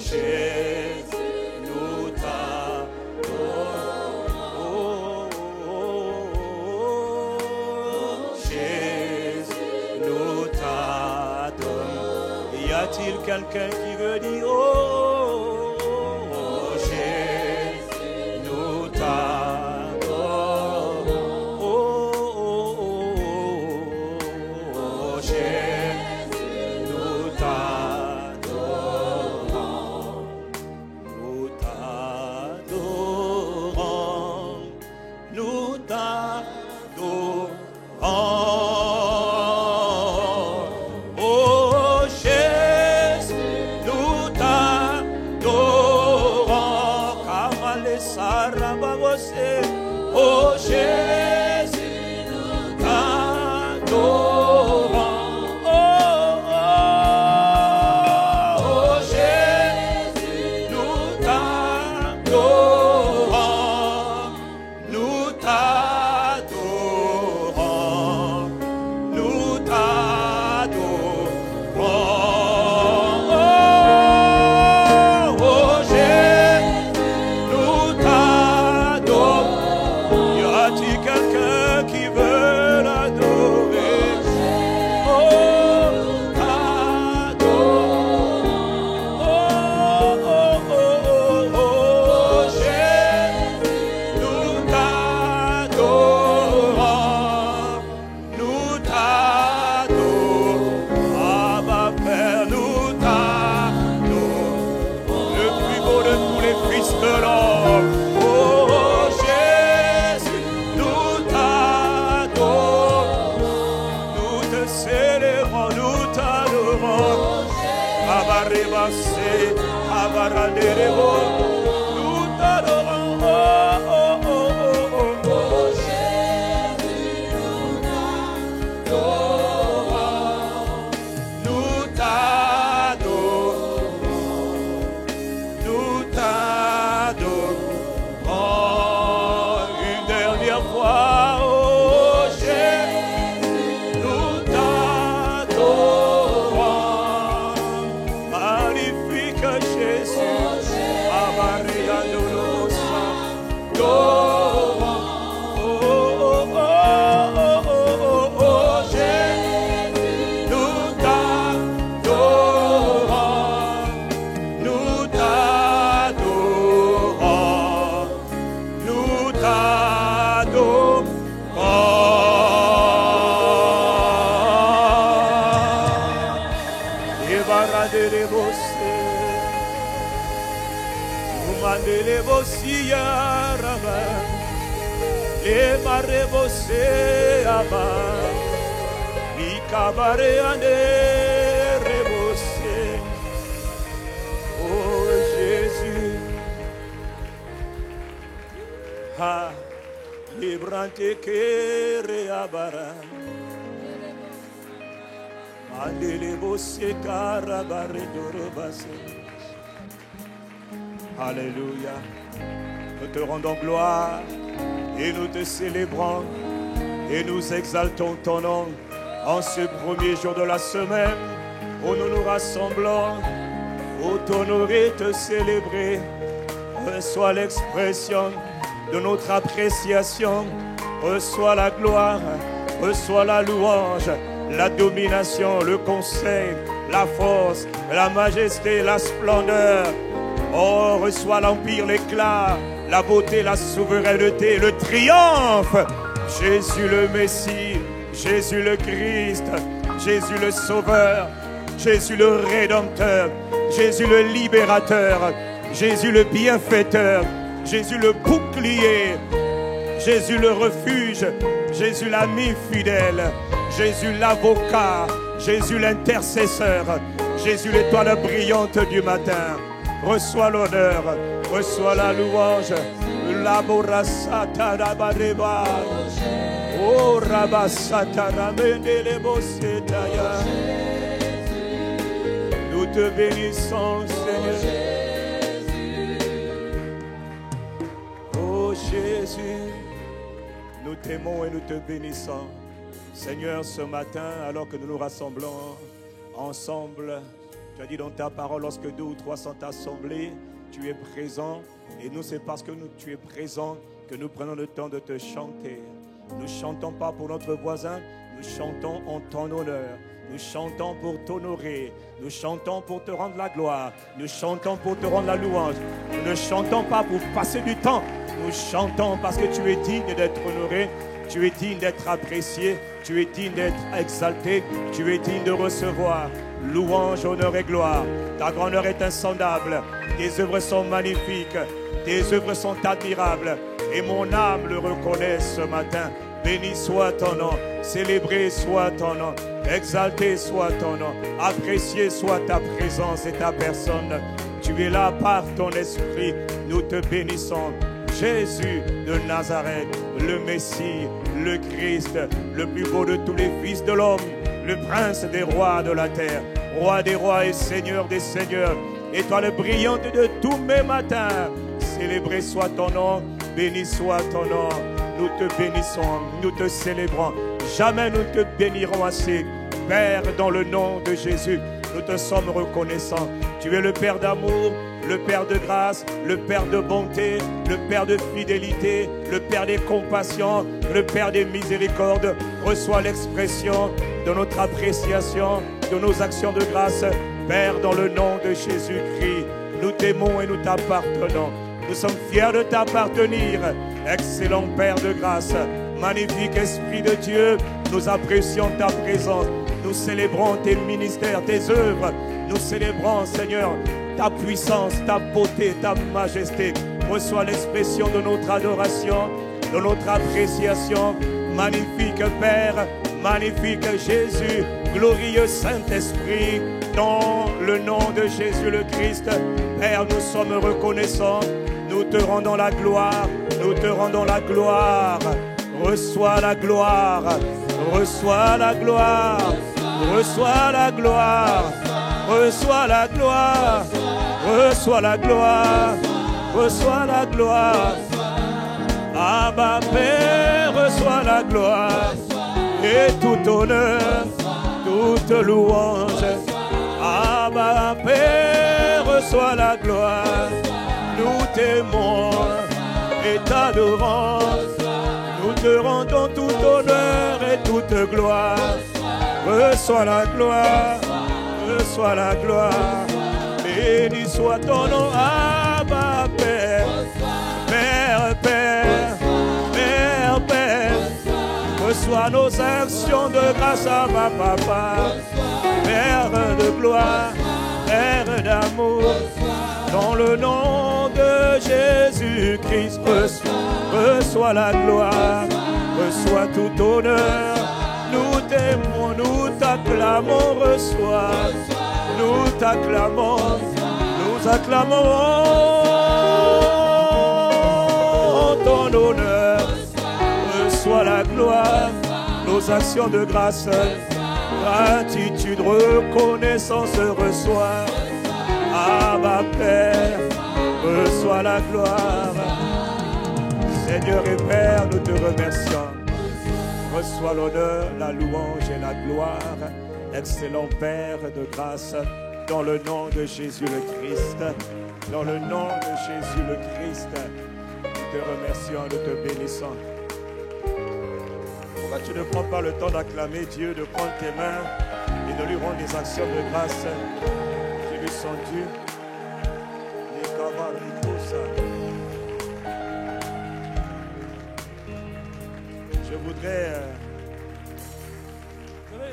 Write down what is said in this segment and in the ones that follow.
Jésus, nous t'adorons. Jésus, nous t'adorons. Y a-t-il quelqu'un qui veut dire oh, Jésus, nous t'adorons. Jésus, nous t'adorons. Nous t'adorons. Nous t'adorons. Oh Jésus, nous t'adorons. Kamale sarabagose. Oh Jésus, nous t'adorons. Oh Jésus, nous t'adorons. Nous t'adorons. Nous t'adorons. Oh Jésus, nous t'adorons. Y a-t-il quelqu'un qui veut l'adorer? Oh, nous t'adorons. Oh, oh, oh, oh, oh, Jésus, nous t'adorons. Nous t'adorons. Abba Père, nous t'adorons. Le plus beau de tous les fils de l'homme. Oh Jésus, nous t'adorons. Nous te célébrons, nous t'adorons. Abarebase, abaraderebo. Nous t'adorons. Oh, oh, oh, oh, oh, oh. Nous t'adorons. Nous t'adorons. Une dernière fois, oh Jésus, nous t'adorons. Magnifique Jésus, Amaria Dolosa, oh, oh, oh, oh, oh, oh, Jésus, nous t'adorons. Nous t'adorons. Nous t'adorons. Ebaraderebosse. Umandelebosi yaraba. Emarebosse aba. Ikabareane rebosse. Oh Jésus. Ah, librante kere abara. Mandele bosse karabare dorobase. Alléluia. Nous te rendons gloire et nous te célébrons et nous exaltons ton nom en ce premier jour de la semaine où nous nous rassemblons pour t'honorer, te célébrer. Reçois l'expression de notre appréciation, reçois la gloire, reçois la louange, la domination, le conseil, la force, la majesté, la splendeur. Oh, reçois l'empire, l'éclat, la beauté, la souveraineté, le triomphe. Jésus le Messie, Jésus le Christ, Jésus le Sauveur, Jésus le Rédempteur, Jésus le Libérateur, Jésus le Bienfaiteur, Jésus le bouclier, Jésus le refuge, Jésus l'ami fidèle, Jésus l'avocat, Jésus l'intercesseur, Jésus l'étoile brillante du matin. Reçois l'honneur, reçois la louange. La borasata rabareba. Oh rabasata ramende bosetaya. Nous te bénissons, Seigneur. Oh Jésus, nous t'aimons et nous te bénissons. Seigneur, ce matin, alors que nous nous rassemblons ensemble Tu as dit dans ta parole, lorsque 2 ou 3 sont assemblés, tu es présent. Et nous, c'est parce que tu es présent que nous prenons le temps de te chanter. Nous ne chantons pas pour notre voisin, nous chantons en ton honneur. Nous chantons pour t'honorer. Nous chantons pour te rendre la gloire. Nous chantons pour te rendre la louange. Nous ne chantons pas pour passer du temps. Nous chantons parce que tu es digne d'être honoré. Tu es digne d'être apprécié. Tu es digne d'être exalté. Tu es digne de recevoir louange, honneur et gloire. Ta grandeur est insondable. Tes œuvres sont magnifiques. Tes œuvres sont admirables. Et mon âme le reconnaît ce matin. Béni soit ton nom. Célébré soit ton nom. Exalté soit ton nom. Apprécié soit ta présence et ta personne. Tu es là par ton esprit. Nous te bénissons. Jésus de Nazareth, le Messie, le Christ, le plus beau de tous les fils de l'homme, le prince des rois de la terre, roi des rois et seigneur des seigneurs, étoile brillante de tous mes matins. Célébré soit ton nom, béni soit ton nom. Nous te bénissons, nous te célébrons. Jamais nous te bénirons assez. Père, dans le nom de Jésus, nous te sommes reconnaissants. Tu es le Père d'amour, le Père de grâce, le Père de bonté, le Père de fidélité, le Père des compassions, le Père des miséricordes. Reçois l'expression de notre appréciation, de nos actions de grâce. Père, dans le nom de Jésus-Christ, nous t'aimons et nous t'appartenons. Nous sommes fiers de t'appartenir. Excellent Père de grâce, magnifique Esprit de Dieu, nous apprécions ta présence. Nous célébrons tes ministères, tes œuvres. Nous célébrons, Seigneur, ta puissance, ta beauté, ta majesté. Reçois l'expression de notre adoration, de notre appréciation. Magnifique Père, magnifique Jésus, glorieux Saint-Esprit, dans le nom de Jésus le Christ. Père, nous sommes reconnaissants. Nous te rendons la gloire, nous te rendons la gloire. Reçois la gloire, reçois la gloire, reçois la gloire, reçois la gloire, reçois la gloire, reçois la gloire. Abba Père, reçois la gloire et tout honneur, toute louange. Abba Père, reçois la gloire. Nous t'aimons et t'adorons. Nous te rendons tout honneur et toute gloire. Reçois la gloire, reçois la gloire. Béni soit ton nom, Abba Père. Père, Père, Père, Père. Reçois nos actions de grâce, Abba Papa. Père de gloire, Père d'amour. Dans le nom de Jésus-Christ, reçois la gloire, reçois tout honneur. Nous t'aimons, nous t'acclamons, reçois. Nous t'acclamons, nous acclamons ton honneur. Reçois la gloire, nos actions de grâce. Gratitude, reconnaissance, reçois. Abba Père, reçois la gloire. Seigneur et Père, nous te remercions. Reçois l'honneur, la louange et la gloire. Excellent Père de grâce, dans le nom de Jésus le Christ. Dans le nom de Jésus le Christ, nous te remercions, nous te bénissons. Pourquoi tu ne prends pas le temps d'acclamer Dieu, de prendre tes mains et de lui rendre des actions de grâce qui lui sont dues?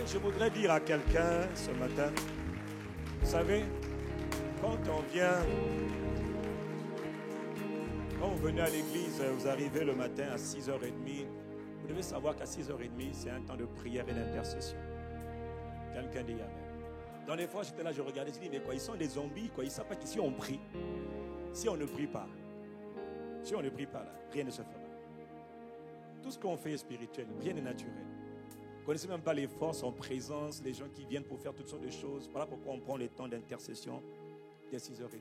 Je voudrais dire à quelqu'un ce matin, vous savez, quand vous venez à l'église, vous arrivez le matin à 6h30, vous devez savoir qu'à 6h30, c'est un temps de prière et d'intercession. Quelqu'un dit amen. Dans les fois, j'étais là, je regardais, je dis, mais quoi, ils sont des zombies, quoi, ils ne savent pas que si on prie, si on ne prie pas, là, rien ne se fera. Tout ce qu'on fait est spirituel, rien n'est naturel. Vous ne connaissez même pas les forces en présence, les gens qui viennent pour faire toutes sortes de choses. Voilà pourquoi on prend le temps d'intercession dès 6h30.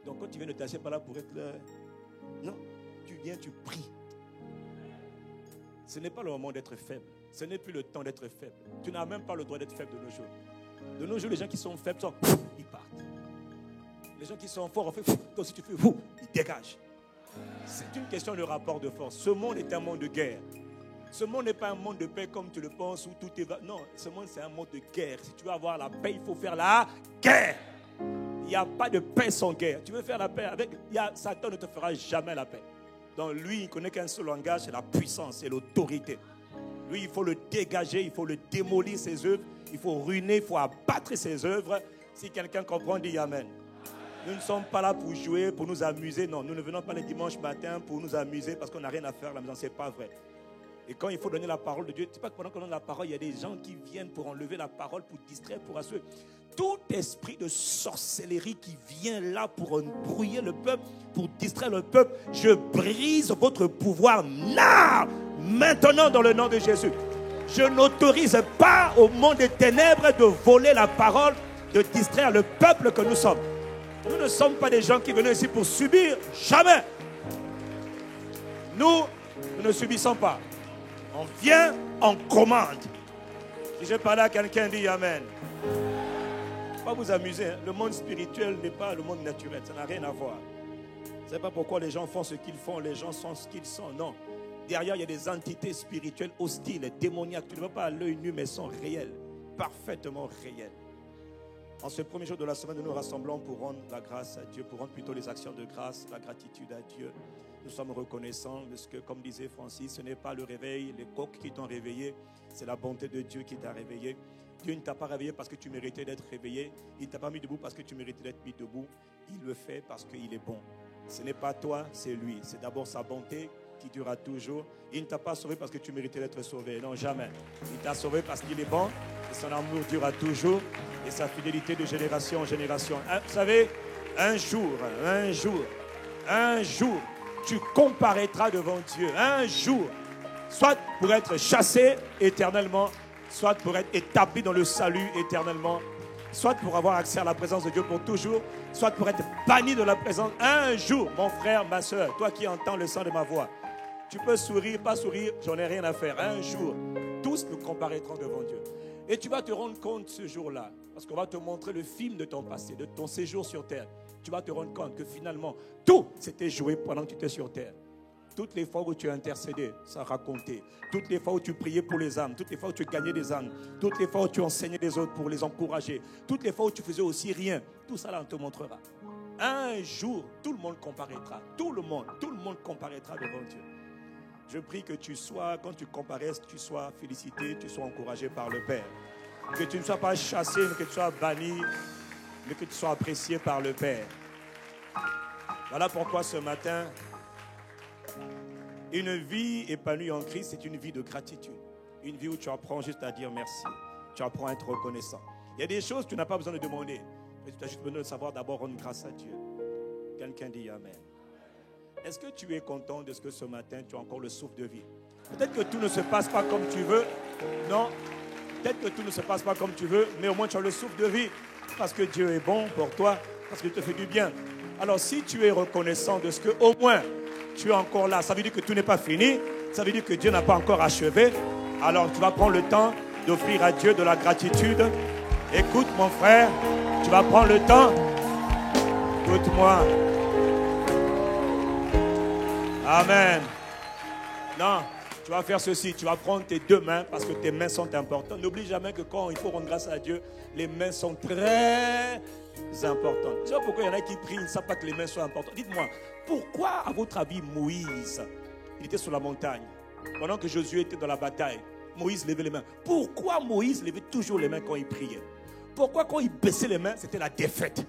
Donc quand tu viens de t'asseoir par là pour être là, non, tu viens, tu pries. Ce n'est pas le moment d'être faible. Ce n'est plus le temps d'être faible. Tu n'as même pas le droit d'être faible de nos jours. De nos jours, les gens qui sont faibles, ils partent. Les gens qui sont forts, toi si tu fais, ils dégagent. C'est une question de rapport de force. Ce monde est un monde de guerre. Ce monde n'est pas un monde de paix comme tu le penses, où tout est... Non, ce monde c'est un monde de guerre. Si tu veux avoir la paix, il faut faire la guerre. Il n'y a pas de paix sans guerre. Tu veux faire la paix avec... Satan ne te fera jamais la paix. Donc lui, il ne connaît qu'un seul langage, c'est la puissance et l'autorité. Lui, il faut le dégager, il faut le démolir ses œuvres, il faut ruiner, il faut abattre ses œuvres. Si quelqu'un comprend, dit Amen. Nous ne sommes pas là pour jouer, pour nous amuser. Non, nous ne venons pas les dimanches matin pour nous amuser parce qu'on n'a rien à faire à la maison. Ce n'est pas vrai. Et quand il faut donner la parole de Dieu, tu sais pas que pendant qu'on donne la parole, il y a des gens qui viennent pour enlever la parole, pour distraire, pour assurer. Tout esprit de sorcellerie qui vient là pour brouiller le peuple, pour distraire le peuple, je brise votre pouvoir là, maintenant dans le nom de Jésus. Je n'autorise pas au monde des ténèbres de voler la parole, de distraire le peuple que nous sommes. Nous ne sommes pas des gens qui viennent ici pour subir, jamais. Nous ne subissons pas. On vient, on commande. Si je parle à quelqu'un, dit Amen. Il ne faut pas vous amuser. Hein. Le monde spirituel n'est pas le monde naturel. Ça n'a rien à voir. Vous ne savez pas pourquoi les gens font ce qu'ils font. Les gens sont ce qu'ils sont. Non. Derrière, il y a des entités spirituelles hostiles, démoniaques. Tu ne vois pas à l'œil nu, mais elles sont réelles. Parfaitement réelles. En ce premier jour de la semaine, nous nous rassemblons pour rendre la grâce à Dieu, pour rendre plutôt les actions de grâce, la gratitude à Dieu. Nous sommes reconnaissants parce que, comme disait Francis, ce n'est pas le réveil, les coqs qui t'ont réveillé, c'est la bonté de Dieu qui t'a réveillé. Dieu ne t'a pas réveillé parce que tu méritais d'être réveillé. Il ne t'a pas mis debout parce que tu méritais d'être mis debout. Il le fait parce qu'il est bon. Ce n'est pas toi, c'est lui. C'est d'abord sa bonté qui durera toujours. Il ne t'a pas sauvé parce que tu méritais d'être sauvé. Non, jamais. Il t'a sauvé parce qu'il est bon. Et son amour durera toujours. Et sa fidélité de génération en génération. Vous savez, un jour, tu comparaîtras devant Dieu. Un jour, soit pour être chassé éternellement, soit pour être établi dans le salut éternellement, soit pour avoir accès à la présence de Dieu pour toujours, soit pour être banni de la présence. Un jour, mon frère, ma soeur, toi qui entends le son de ma voix, tu peux sourire, pas sourire, j'en ai rien à faire. Un jour, tous nous comparaîtrons devant Dieu. Et tu vas te rendre compte ce jour-là, parce qu'on va te montrer le film de ton passé, de ton séjour sur terre. Tu vas te rendre compte que finalement, tout s'était joué pendant que tu étais sur terre. Toutes les fois où tu as intercédé, ça racontait. Toutes les fois où tu priais pour les âmes, toutes les fois où tu gagnais des âmes, toutes les fois où tu enseignais les autres pour les encourager, toutes les fois où tu faisais aussi rien, tout ça là, on te montrera. Un jour, tout le monde comparaîtra. Tout le monde comparaîtra devant Dieu. Je prie que tu sois, quand tu comparaisses, tu sois félicité, tu sois encouragé par le Père. Que tu ne sois pas chassé, mais que tu sois banni, mais que tu sois apprécié par le Père. Voilà pourquoi ce matin, une vie épanouie en Christ, c'est une vie de gratitude. Une vie où tu apprends juste à dire merci. Tu apprends à être reconnaissant. Il y a des choses que tu n'as pas besoin de demander. Mais tu as juste besoin de savoir d'abord rendre grâce à Dieu. Quelqu'un dit Amen. Est-ce que tu es content de ce que ce matin, tu as encore le souffle de vie? Peut-être que tout ne se passe pas comme tu veux. Non. Peut-être que tout ne se passe pas comme tu veux, mais au moins tu as le souffle de vie. Parce que Dieu est bon pour toi, parce qu'il te fait du bien. Alors si tu es reconnaissant de ce que, au moins, tu es encore là, ça veut dire que tout n'est pas fini, ça veut dire que Dieu n'a pas encore achevé. Alors tu vas prendre le temps d'offrir à Dieu de la gratitude. Écoute mon frère, tu vas prendre le temps. Écoute-moi. Amen. Non, tu vas faire ceci, tu vas prendre tes deux mains parce que tes mains sont importantes. N'oublie jamais que quand il faut rendre grâce à Dieu, les mains sont très importantes. Tu sais pourquoi il y en a qui prient, ils ne savent pas que les mains sont importantes. Dites-moi, pourquoi à votre avis Moïse, il était sur la montagne, pendant que Josué était dans la bataille, Moïse levait les mains. Pourquoi Moïse levait toujours les mains quand il priait? Pourquoi quand il baissait les mains, c'était la défaite?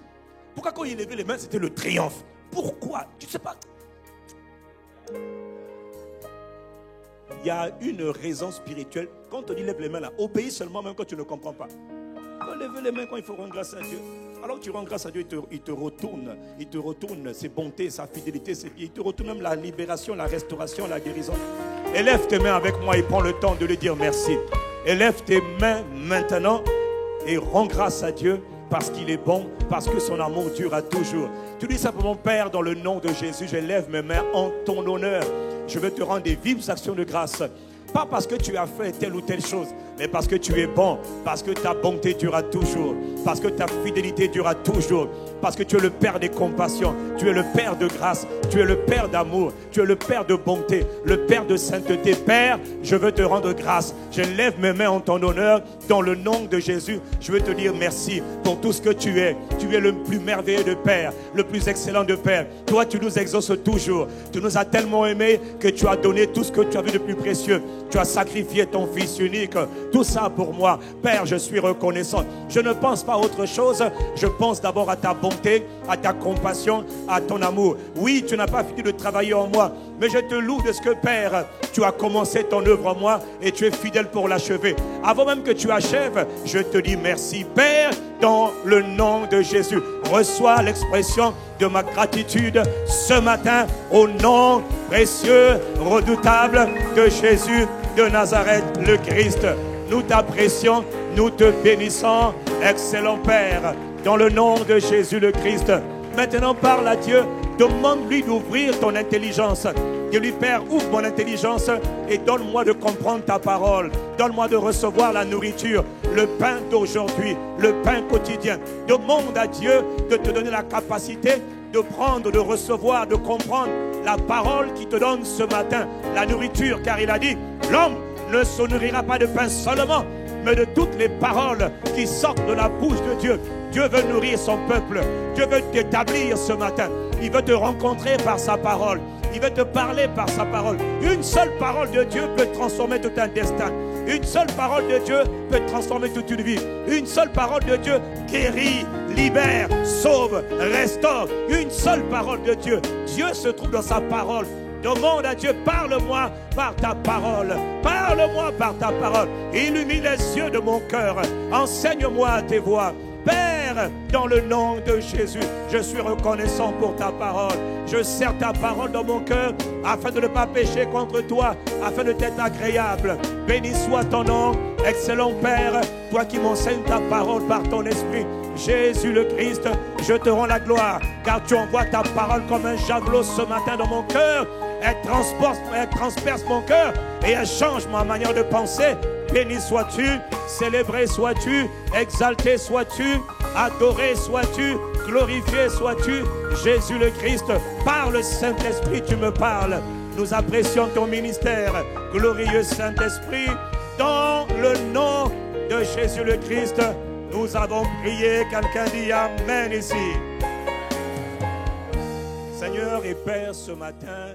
Pourquoi quand il levait les mains, c'était le triomphe? Pourquoi? Tu ne sais pas. Il y a une raison spirituelle. Quand on te dit lève les mains là, obéis seulement même quand tu ne comprends pas. Lève les mains quand il faut rendre grâce à Dieu. Alors tu rends grâce à Dieu, il te retourne ses bontés, sa fidélité, il te retourne même la libération, la restauration, la guérison. Élève tes mains avec moi et prends le temps de lui dire merci. Élève tes mains maintenant et rends grâce à Dieu parce qu'il est bon, parce que son amour dure à toujours. Tu dis simplement, Père, dans le nom de Jésus, je lève mes mains en ton honneur. Je veux te rendre des vives actions de grâce. Pas parce que tu as fait telle ou telle chose, mais parce que tu es bon, parce que ta bonté durera toujours, parce que ta fidélité durera toujours, parce que tu es le Père des compassions, tu es le Père de grâce, tu es le Père d'amour, tu es le Père de bonté, le Père de sainteté. Père, je veux te rendre grâce. Je lève mes mains en ton honneur dans le nom de Jésus. Je veux te dire merci pour tout ce que tu es. Tu es le plus merveilleux de Père, le plus excellent de Père. Toi, tu nous exauces toujours. Tu nous as tellement aimés que tu as donné tout ce que tu as vu de plus précieux. Tu as sacrifié ton Fils unique. Tout ça pour moi. Père, je suis reconnaissant. Je ne pense pas à autre chose. Je pense d'abord à ta bonté, à ta compassion, à ton amour. Oui, tu n'as pas fini de travailler en moi, mais je te loue de ce que, Père, tu as commencé ton œuvre en moi et tu es fidèle pour l'achever. Avant même que tu achèves, je te dis merci, Père, dans le nom de Jésus. Reçois l'expression de ma gratitude ce matin au nom précieux, redoutable de Jésus de Nazareth, le Christ. Nous t'apprécions, nous te bénissons, excellent Père, dans le nom de Jésus le Christ. Maintenant parle à Dieu, demande-lui d'ouvrir ton intelligence. Dis-lui, Père, ouvre mon intelligence et donne-moi de comprendre ta parole. Donne-moi de recevoir la nourriture, le pain d'aujourd'hui, le pain quotidien. Demande à Dieu de te donner la capacité de prendre, de recevoir, de comprendre la parole qui te donne ce matin, la nourriture, car il a dit, l'homme ne se nourrira pas de pain seulement, mais de toutes les paroles qui sortent de la bouche de Dieu. Dieu veut nourrir son peuple. Dieu veut t'établir ce matin. Il veut te rencontrer par sa parole. Il veut te parler par sa parole. Une seule parole de Dieu peut transformer tout un destin. Une seule parole de Dieu peut transformer toute une vie. Une seule parole de Dieu guérit, libère, sauve, restaure. Une seule parole de Dieu. Dieu se trouve dans sa parole. Demande à Dieu, parle-moi par ta parole. Parle-moi par ta parole. Illumine les yeux de mon cœur. Enseigne-moi tes voies. Père, dans le nom de Jésus, je suis reconnaissant pour ta parole. Je serre ta parole dans mon cœur afin de ne pas pécher contre toi, afin de t'être agréable. Béni soit ton nom, excellent Père, toi qui m'enseignes ta parole par ton esprit. Jésus le Christ, je te rends la gloire, car tu envoies ta parole comme un javelot ce matin dans mon cœur. Elle transperce mon cœur et elle change ma manière de penser. Béni sois-tu, célébré sois-tu, exalté sois-tu, adoré sois-tu, glorifié sois-tu. Jésus le Christ, par le Saint-Esprit tu me parles. Nous apprécions ton ministère, glorieux Saint-Esprit. Dans le nom de Jésus le Christ, nous avons prié. Quelqu'un dit Amen ici. Seigneur et Père, ce matin,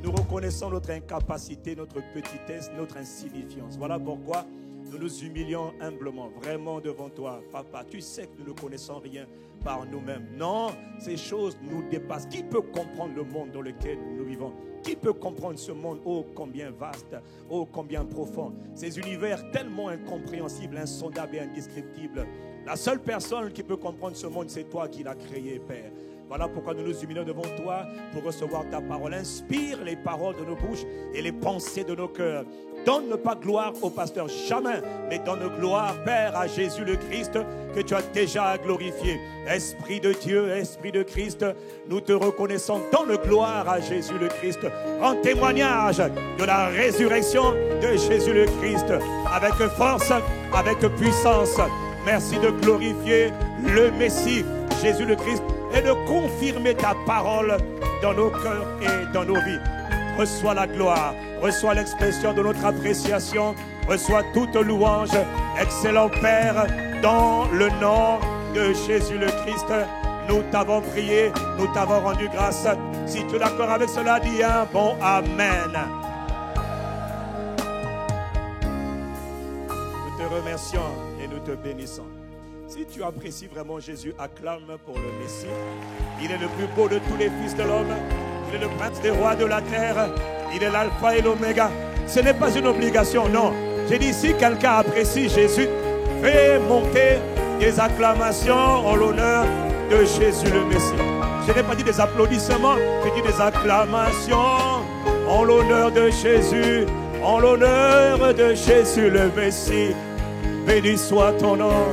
nous reconnaissons notre incapacité, notre petitesse, notre insignifiance. Voilà pourquoi nous nous humilions humblement, vraiment devant toi. Papa, tu sais que nous ne connaissons rien par nous-mêmes. Non, ces choses nous dépassent. Qui peut comprendre le monde dans lequel nous vivons? Qui peut comprendre ce monde, oh combien vaste, oh combien profond? Ces univers tellement incompréhensibles, insondables et indescriptibles. La seule personne qui peut comprendre ce monde, c'est toi qui l'as créé, Père. Voilà pourquoi nous nous humilions devant toi pour recevoir ta parole. Inspire les paroles de nos bouches et les pensées de nos cœurs. Donne pas gloire au pasteur, jamais, mais donne gloire, Père, à Jésus le Christ que tu as déjà glorifié. Esprit de Dieu, Esprit de Christ, nous te reconnaissons. Donne gloire à Jésus le Christ. En témoignage de la résurrection de Jésus le Christ, avec force, avec puissance. Merci de glorifier le Messie, Jésus le Christ, et de confirmer ta parole dans nos cœurs et dans nos vies. Reçois la gloire, reçois l'expression de notre appréciation, reçois toute louange, excellent Père, dans le nom de Jésus le Christ. Nous t'avons prié, nous t'avons rendu grâce. Si tu es d'accord avec cela, dis un bon Amen. Nous te remercions et nous te bénissons. Si tu apprécies vraiment Jésus, acclame pour le Messie. Il est le plus beau de tous les fils de l'homme. Il est le prince des rois de la terre. Il est l'alpha et l'oméga. Ce n'est pas une obligation, non. J'ai dit, si quelqu'un apprécie Jésus, fais monter des acclamations en l'honneur de Jésus le Messie. Je n'ai pas dit des applaudissements, j'ai dit des acclamations en l'honneur de Jésus, en l'honneur de Jésus le Messie. Béni soit ton nom.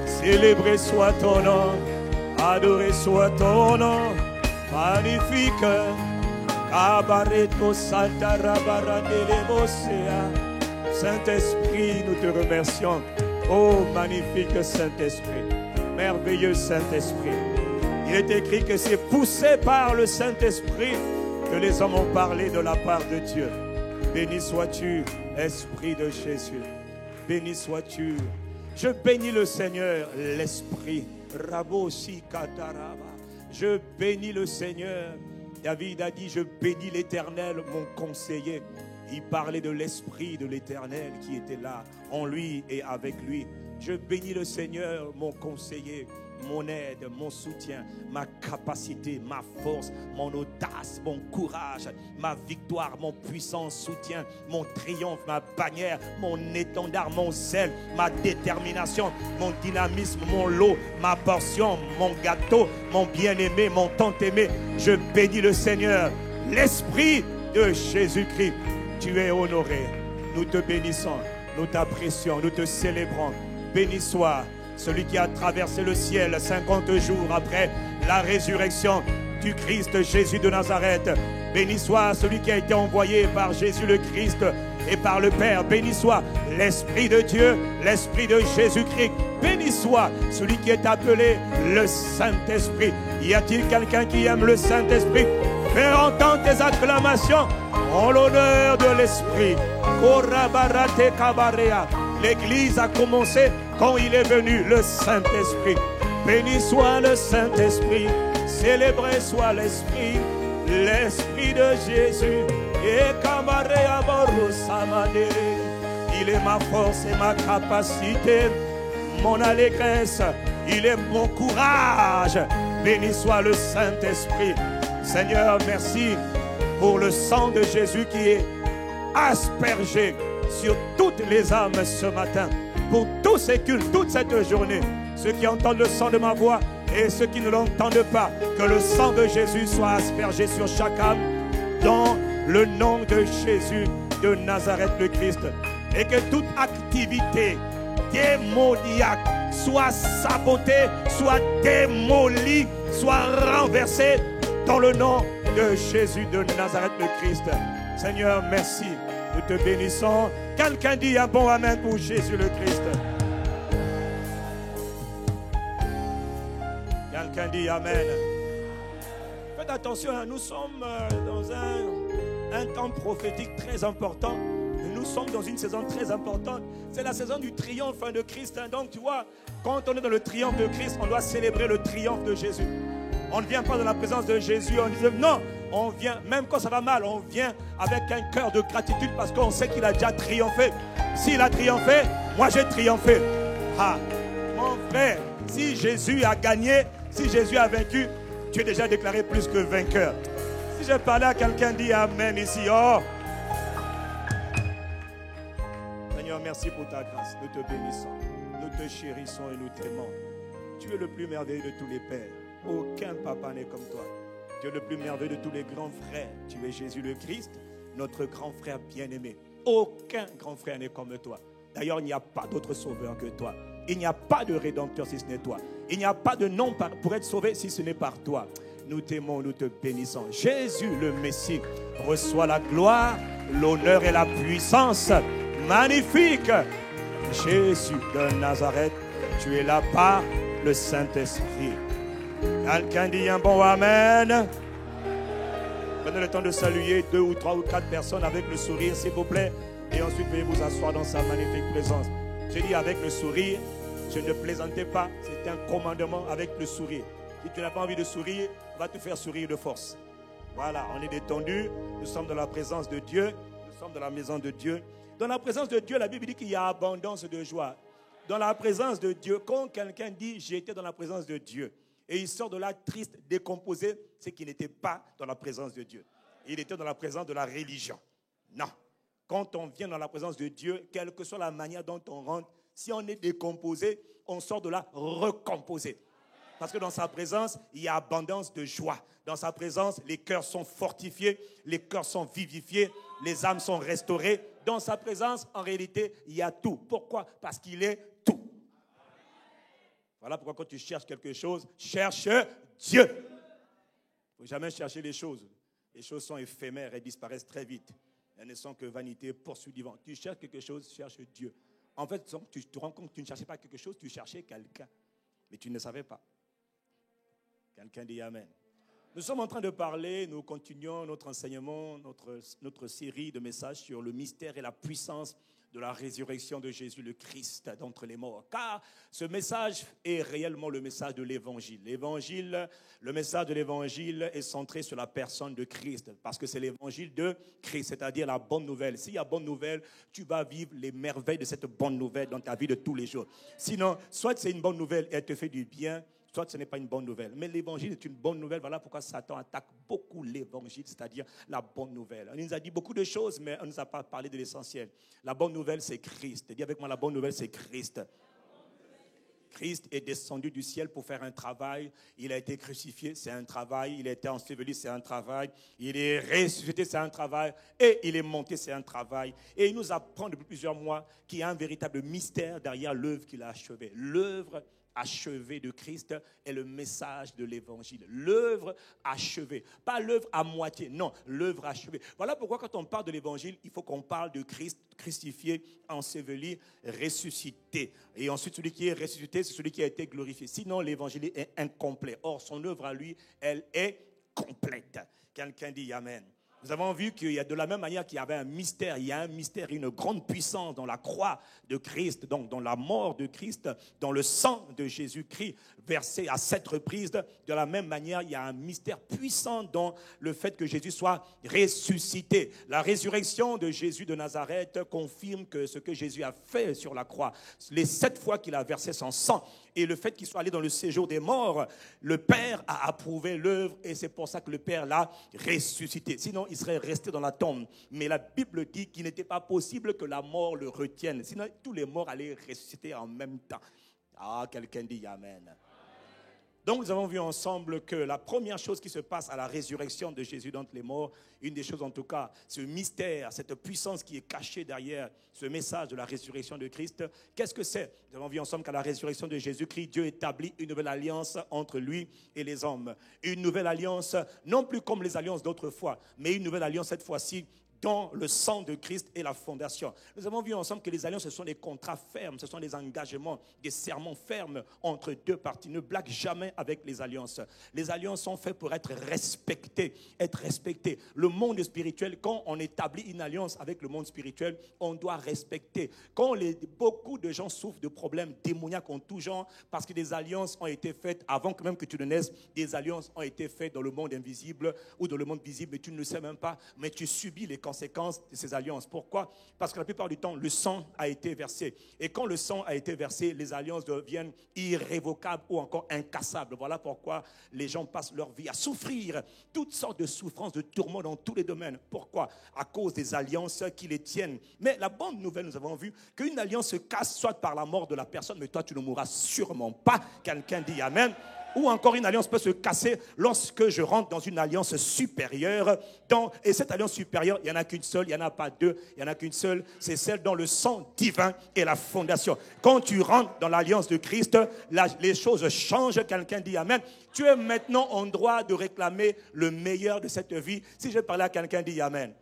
Célébré soit ton nom, adoré soit ton nom, magnifique. Cabareto Santa Rabarande Lebosea, Saint-Esprit, nous te remercions. Oh, magnifique Saint-Esprit, merveilleux Saint-Esprit. Il est écrit que c'est poussé par le Saint-Esprit que les hommes ont parlé de la part de Dieu. Béni sois-tu, Esprit de Jésus. Béni sois-tu. Je bénis le Seigneur, l'Esprit. Je bénis le Seigneur. David a dit, je bénis l'Éternel, mon conseiller. Il parlait de l'Esprit de l'Éternel qui était là, en lui et avec lui. Je bénis le Seigneur, mon conseiller, mon aide, mon soutien, ma capacité, ma force, mon audace, mon courage, ma victoire, mon puissant soutien, mon triomphe, ma bannière, mon étendard, mon zèle, ma détermination, mon dynamisme, mon lot, ma portion, mon gâteau, mon bien-aimé, mon tant-aimé. Je bénis le Seigneur, l'Esprit de Jésus-Christ. Tu es honoré. Nous te bénissons, nous t'apprécions, nous te célébrons. Béni soit celui qui a traversé le ciel 50 jours après la résurrection du Christ Jésus de Nazareth. Béni soit celui qui a été envoyé par Jésus le Christ et par le Père. Béni soit l'Esprit de Dieu, l'Esprit de Jésus-Christ. Béni soit celui qui est appelé le Saint-Esprit. Y a-t-il quelqu'un qui aime le Saint-Esprit? Fais entendre tes acclamations en l'honneur de l'Esprit. L'Église a commencé quand il est venu, le Saint-Esprit. Béni soit le Saint-Esprit, célébré soit l'Esprit, l'Esprit de Jésus. Il est ma force et ma capacité, mon allégresse, il est mon courage. Béni soit le Saint-Esprit. Seigneur, merci pour le sang de Jésus qui est aspergé sur toutes les âmes ce matin, pour tous ces cultes, toute cette journée, ceux qui entendent le son de ma voix et ceux qui ne l'entendent pas, que le sang de Jésus soit aspergé sur chaque âme, dans le nom de Jésus de Nazareth le Christ, et que toute activité démoniaque soit sabotée, soit démolie, soit renversée, dans le nom de Jésus de Nazareth le Christ. Seigneur, merci. Nous te bénissons. Quelqu'un dit un bon amen pour Jésus le Christ. Quelqu'un dit amen. Faites attention, nous sommes dans un temps prophétique très important. Nous sommes dans une saison très importante. C'est la saison du triomphe de Christ. Donc tu vois, quand on est dans le triomphe de Christ, on doit célébrer le triomphe de Jésus. On ne vient pas dans la présence de Jésus, on dit non, on vient, même quand ça va mal, on vient avec un cœur de gratitude parce qu'on sait qu'il a déjà triomphé. S'il a triomphé, moi j'ai triomphé. Ah, mon frère, si Jésus a gagné, si Jésus a vaincu, tu es déjà déclaré plus que vainqueur. Si je parlais à quelqu'un, dit amen ici. Oh, Seigneur, merci pour ta grâce. Nous te bénissons, nous te chérissons et nous t'aimons. Tu es le plus merveilleux de tous les pères. Aucun papa n'est comme toi. Tu es le plus merveilleux de tous les grands frères. Tu es Jésus le Christ, notre grand frère bien-aimé. Aucun grand frère n'est comme toi. D'ailleurs, il n'y a pas d'autre sauveur que toi. Il n'y a pas de rédempteur si ce n'est toi. Il n'y a pas de nom pour être sauvé si ce n'est par toi. Nous t'aimons, nous te bénissons. Jésus le Messie reçoit la gloire, l'honneur et la puissance. Magnifique Jésus de Nazareth, tu es là par le Saint-Esprit. Quelqu'un dit un bon amen. Prenez le temps de saluer 2 ou 3 ou 4 personnes avec le sourire, s'il vous plaît. Et ensuite, veuillez vous asseoir dans sa magnifique présence. J'ai dit avec le sourire, je ne plaisantais pas. C'est un commandement avec le sourire. Si tu n'as pas envie de sourire, va te faire sourire de force. Voilà, on est détendu. Nous sommes dans la présence de Dieu. Nous sommes dans la maison de Dieu. Dans la présence de Dieu, la Bible dit qu'il y a abondance de joie. Dans la présence de Dieu, quand quelqu'un dit « j'étais dans la présence de Dieu », et il sort de là triste, décomposé, c'est qu'il n'était pas dans la présence de Dieu. Il était dans la présence de la religion. Non. Quand on vient dans la présence de Dieu, quelle que soit la manière dont on rentre, si on est décomposé, on sort de là recomposé. Parce que dans sa présence, il y a abondance de joie. Dans sa présence, les cœurs sont fortifiés, les cœurs sont vivifiés, les âmes sont restaurées. Dans sa présence, en réalité, il y a tout. Pourquoi? Parce qu'il est tout. Voilà pourquoi quand tu cherches quelque chose, cherche Dieu. Il ne faut jamais chercher les choses. Les choses sont éphémères et disparaissent très vite. Elles ne sont que vanité, poursuite du vent. Tu cherches quelque chose, cherche Dieu. En fait, tu te rends compte que tu ne cherchais pas quelque chose, tu cherchais quelqu'un. Mais tu ne savais pas. Quelqu'un dit Amen. Nous sommes en train de parler, nous continuons notre enseignement, notre série de messages sur le mystère et la puissance de la résurrection de Jésus, le Christ d'entre les morts. Car ce message est réellement le message de l'Évangile. Le message de l'Évangile est centré sur la personne de Christ, parce que c'est l'Évangile de Christ, c'est-à-dire la bonne nouvelle. S'il y a bonne nouvelle, tu vas vivre les merveilles de cette bonne nouvelle dans ta vie de tous les jours. Sinon, soit c'est une bonne nouvelle et elle te fait du bien, soit ce n'est pas une bonne nouvelle. Mais l'évangile est une bonne nouvelle. Voilà pourquoi Satan attaque beaucoup l'évangile, c'est-à-dire la bonne nouvelle. On nous a dit beaucoup de choses, mais on ne nous a pas parlé de l'essentiel. La bonne nouvelle, c'est Christ. Dis avec moi, la bonne nouvelle, c'est Christ. Christ est descendu du ciel pour faire un travail. Il a été crucifié, c'est un travail. Il a été enseveli, c'est un travail. Il est ressuscité, c'est un travail. Et il est monté, c'est un travail. Et il nous apprend depuis plusieurs mois qu'il y a un véritable mystère derrière l'œuvre qu'il a achevée. L'œuvre achevée de Christ est le message de l'évangile. L'œuvre achevée, pas l'œuvre à moitié, non, l'œuvre achevée. Voilà pourquoi quand on parle de l'évangile, il faut qu'on parle de Christ crucifié, enseveli, ressuscité. Et ensuite, celui qui est ressuscité, c'est celui qui a été glorifié. Sinon, l'évangile est incomplet. Or, son œuvre à lui, elle est complète. Quelqu'un dit Amen. Nous avons vu qu'il y a de la même manière qu'il y avait un mystère, il y a un mystère, une grande puissance dans la croix de Christ, donc dans la mort de Christ, dans le sang de Jésus-Christ, versé à 7 reprises. De la même manière, il y a un mystère puissant dans le fait que Jésus soit ressuscité. La résurrection de Jésus de Nazareth confirme que ce que Jésus a fait sur la croix, les 7 fois qu'il a versé son sang, et le fait qu'il soit allé dans le séjour des morts, le Père a approuvé l'œuvre et c'est pour ça que le Père l'a ressuscité. Sinon, il serait resté dans la tombe. Mais la Bible dit qu'il n'était pas possible que la mort le retienne. Sinon, tous les morts allaient ressusciter en même temps. Ah, quelqu'un dit Amen. Donc, nous avons vu ensemble que la première chose qui se passe à la résurrection de Jésus d'entre les morts, une des choses en tout cas, ce mystère, cette puissance qui est cachée derrière ce message de la résurrection de Christ, qu'est-ce que c'est? Nous avons vu ensemble qu'à la résurrection de Jésus-Christ, Dieu établit une nouvelle alliance entre lui et les hommes. Une nouvelle alliance, non plus comme les alliances d'autrefois, mais une nouvelle alliance cette fois-ci, dans le sang de Christ et la fondation. Nous avons vu ensemble que les alliances, ce sont des contrats fermes, ce sont des engagements, des serments fermes entre deux parties. Ne blague jamais avec les alliances. Les alliances sont faites pour être respectées, Le monde spirituel, quand on établit une alliance avec le monde spirituel, on doit respecter. Quand beaucoup de gens souffrent de problèmes démoniaques en tout genre, parce que des alliances ont été faites avant que même que tu ne naisses, des alliances ont été faites dans le monde invisible ou dans le monde visible, mais tu ne le sais même pas, mais tu subis les conséquences de ces alliances. Pourquoi? Parce que la plupart du temps, le sang a été versé. Et quand le sang a été versé, les alliances deviennent irrévocables ou encore incassables. Voilà pourquoi les gens passent leur vie à souffrir toutes sortes de souffrances, de tourments dans tous les domaines. Pourquoi? À cause des alliances qui les tiennent. Mais la bonne nouvelle, nous avons vu qu'une alliance se casse soit par la mort de la personne, mais toi, tu ne mourras sûrement pas. Quelqu'un dit Amen. Ou encore une alliance peut se casser lorsque je rentre dans une alliance supérieure. Et cette alliance supérieure, il n'y en a qu'une seule, il n'y en a pas deux, il n'y en a qu'une seule. C'est celle dans le sang divin et la fondation. Quand tu rentres dans l'alliance de Christ, les choses changent. Quelqu'un dit Amen. Tu es maintenant en droit de réclamer le meilleur de cette vie. Si je parlais à quelqu'un, dit Amen.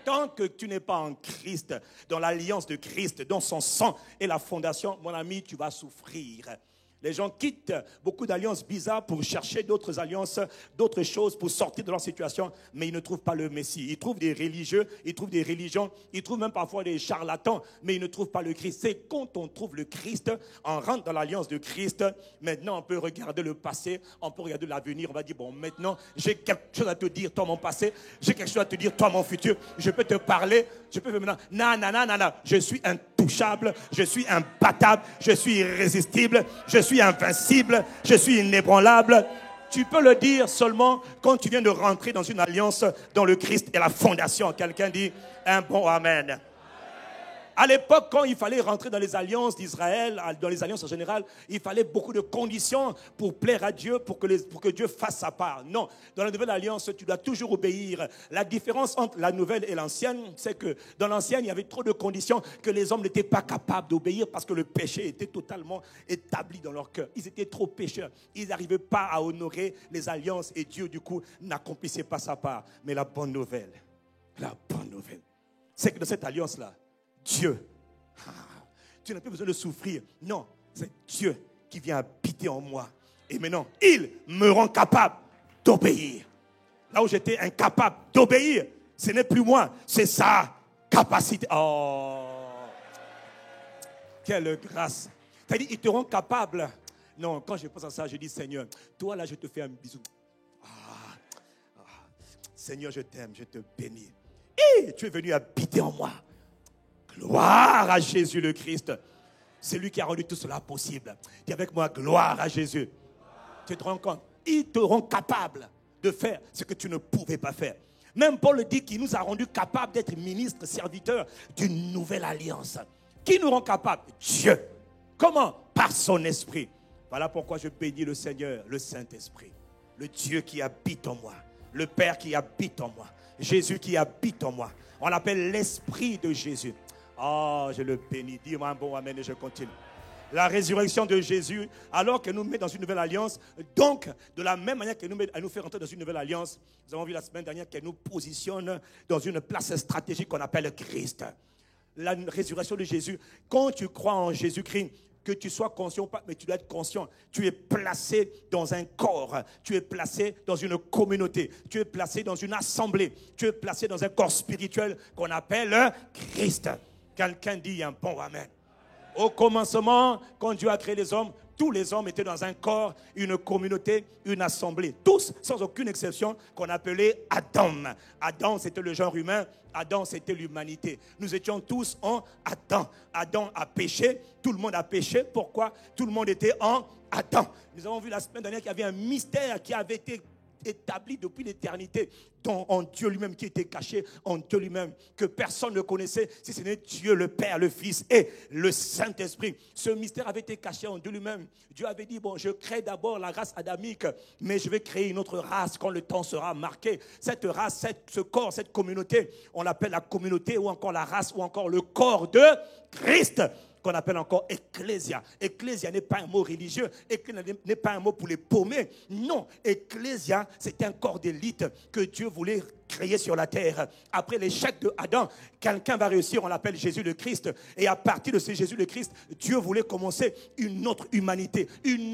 Tant que tu n'es pas en Christ, dans l'alliance de Christ, dans son sang et la fondation, mon ami, tu vas souffrir. Les gens quittent beaucoup d'alliances bizarres pour chercher d'autres alliances, d'autres choses pour sortir de leur situation, mais ils ne trouvent pas le Messie. Ils trouvent des religieux, ils trouvent des religions, ils trouvent même parfois des charlatans, mais ils ne trouvent pas le Christ. C'est quand on trouve le Christ, on rentre dans l'alliance de Christ, maintenant on peut regarder le passé, on peut regarder l'avenir, on va dire, bon, maintenant j'ai quelque chose à te dire, toi mon passé, j'ai quelque chose à te dire, toi mon futur, je peux te parler, je peux maintenant, non, je suis intouchable, je suis imbattable, je suis irrésistible, je suis invincible, je suis inébranlable. Tu peux le dire seulement quand tu viens de rentrer dans une alliance dans le Christ et la fondation. Quelqu'un dit un bon Amen. À l'époque, quand il fallait rentrer dans les alliances d'Israël, dans les alliances en général, il fallait beaucoup de conditions pour plaire à Dieu, pour que Dieu fasse sa part. Non, dans la nouvelle alliance, tu dois toujours obéir. La différence entre la nouvelle et l'ancienne, c'est que dans l'ancienne, il y avait trop de conditions que les hommes n'étaient pas capables d'obéir parce que le péché était totalement établi dans leur cœur. Ils étaient trop pécheurs. Ils n'arrivaient pas à honorer les alliances et Dieu, du coup, n'accomplissait pas sa part. Mais la bonne nouvelle, nouvelle. C'est que dans cette alliance-là, Dieu, tu n'as plus besoin de souffrir. Non, c'est Dieu qui vient habiter en moi. Et maintenant, il me rend capable d'obéir. Là où j'étais incapable d'obéir, ce n'est plus moi, c'est sa capacité. Oh, quelle grâce. C'est-à-dire, il te rend capable. Non, quand je pense à ça, je dis, Seigneur, toi là, je te fais un bisou. Seigneur, je t'aime, je te bénis. Et tu es venu habiter en moi. Gloire à Jésus le Christ. C'est lui qui a rendu tout cela possible. Dis avec moi, gloire à Jésus. Tu te rends compte? Il te rend capable de faire ce que tu ne pouvais pas faire. Même Paul dit qu'il nous a rendus capables d'être ministres, serviteurs d'une nouvelle alliance. Qui nous rend capables? Dieu. Comment? Par son esprit. Voilà pourquoi je bénis le Seigneur, le Saint-Esprit. Le Dieu qui habite en moi. Le Père qui habite en moi. Jésus qui habite en moi. On l'appelle l'Esprit de Jésus. Oh, je le bénis. Dis-moi un bon amen et je continue. La résurrection de Jésus, alors qu'elle nous met dans une nouvelle alliance, donc de la même manière qu'elle nous fait rentrer dans une nouvelle alliance, nous avons vu la semaine dernière qu'elle nous positionne dans une place stratégique qu'on appelle Christ. La résurrection de Jésus, quand tu crois en Jésus-Christ, que tu sois conscient ou pas, mais tu dois être conscient. Tu es placé dans un corps, tu es placé dans une communauté, tu es placé dans une assemblée, tu es placé dans un corps spirituel qu'on appelle Christ. Quelqu'un dit un bon amen. Au commencement, quand Dieu a créé les hommes, tous les hommes étaient dans un corps, une communauté, une assemblée. Tous, sans aucune exception, qu'on appelait Adam. Adam, c'était le genre humain. Adam, c'était l'humanité. Nous étions tous en Adam. Adam a péché. Tout le monde a péché. Pourquoi? Tout le monde était en Adam. Nous avons vu la semaine dernière qu'il y avait un mystère qui avait été établi depuis l'éternité, en Dieu lui-même, qui était caché en Dieu lui-même, que personne ne connaissait, si ce n'est Dieu le Père, le Fils et le Saint-Esprit. Ce mystère avait été caché en Dieu lui-même. Dieu avait dit, bon, je crée d'abord la race adamique, mais je vais créer une autre race quand le temps sera marqué. Cette race, ce corps, cette communauté, on l'appelle la communauté ou encore la race ou encore le corps de Christ, qu'on appelle encore ecclésia. Ecclésia n'est pas un mot religieux. Ecclésia n'est pas un mot pour les paumés. Non, ecclésia, c'est un corps d'élite que Dieu voulait créer sur la terre. Après l'échec de Adam, quelqu'un va réussir, on l'appelle Jésus le Christ. Et à partir de ce Jésus le Christ, Dieu voulait commencer une autre humanité, une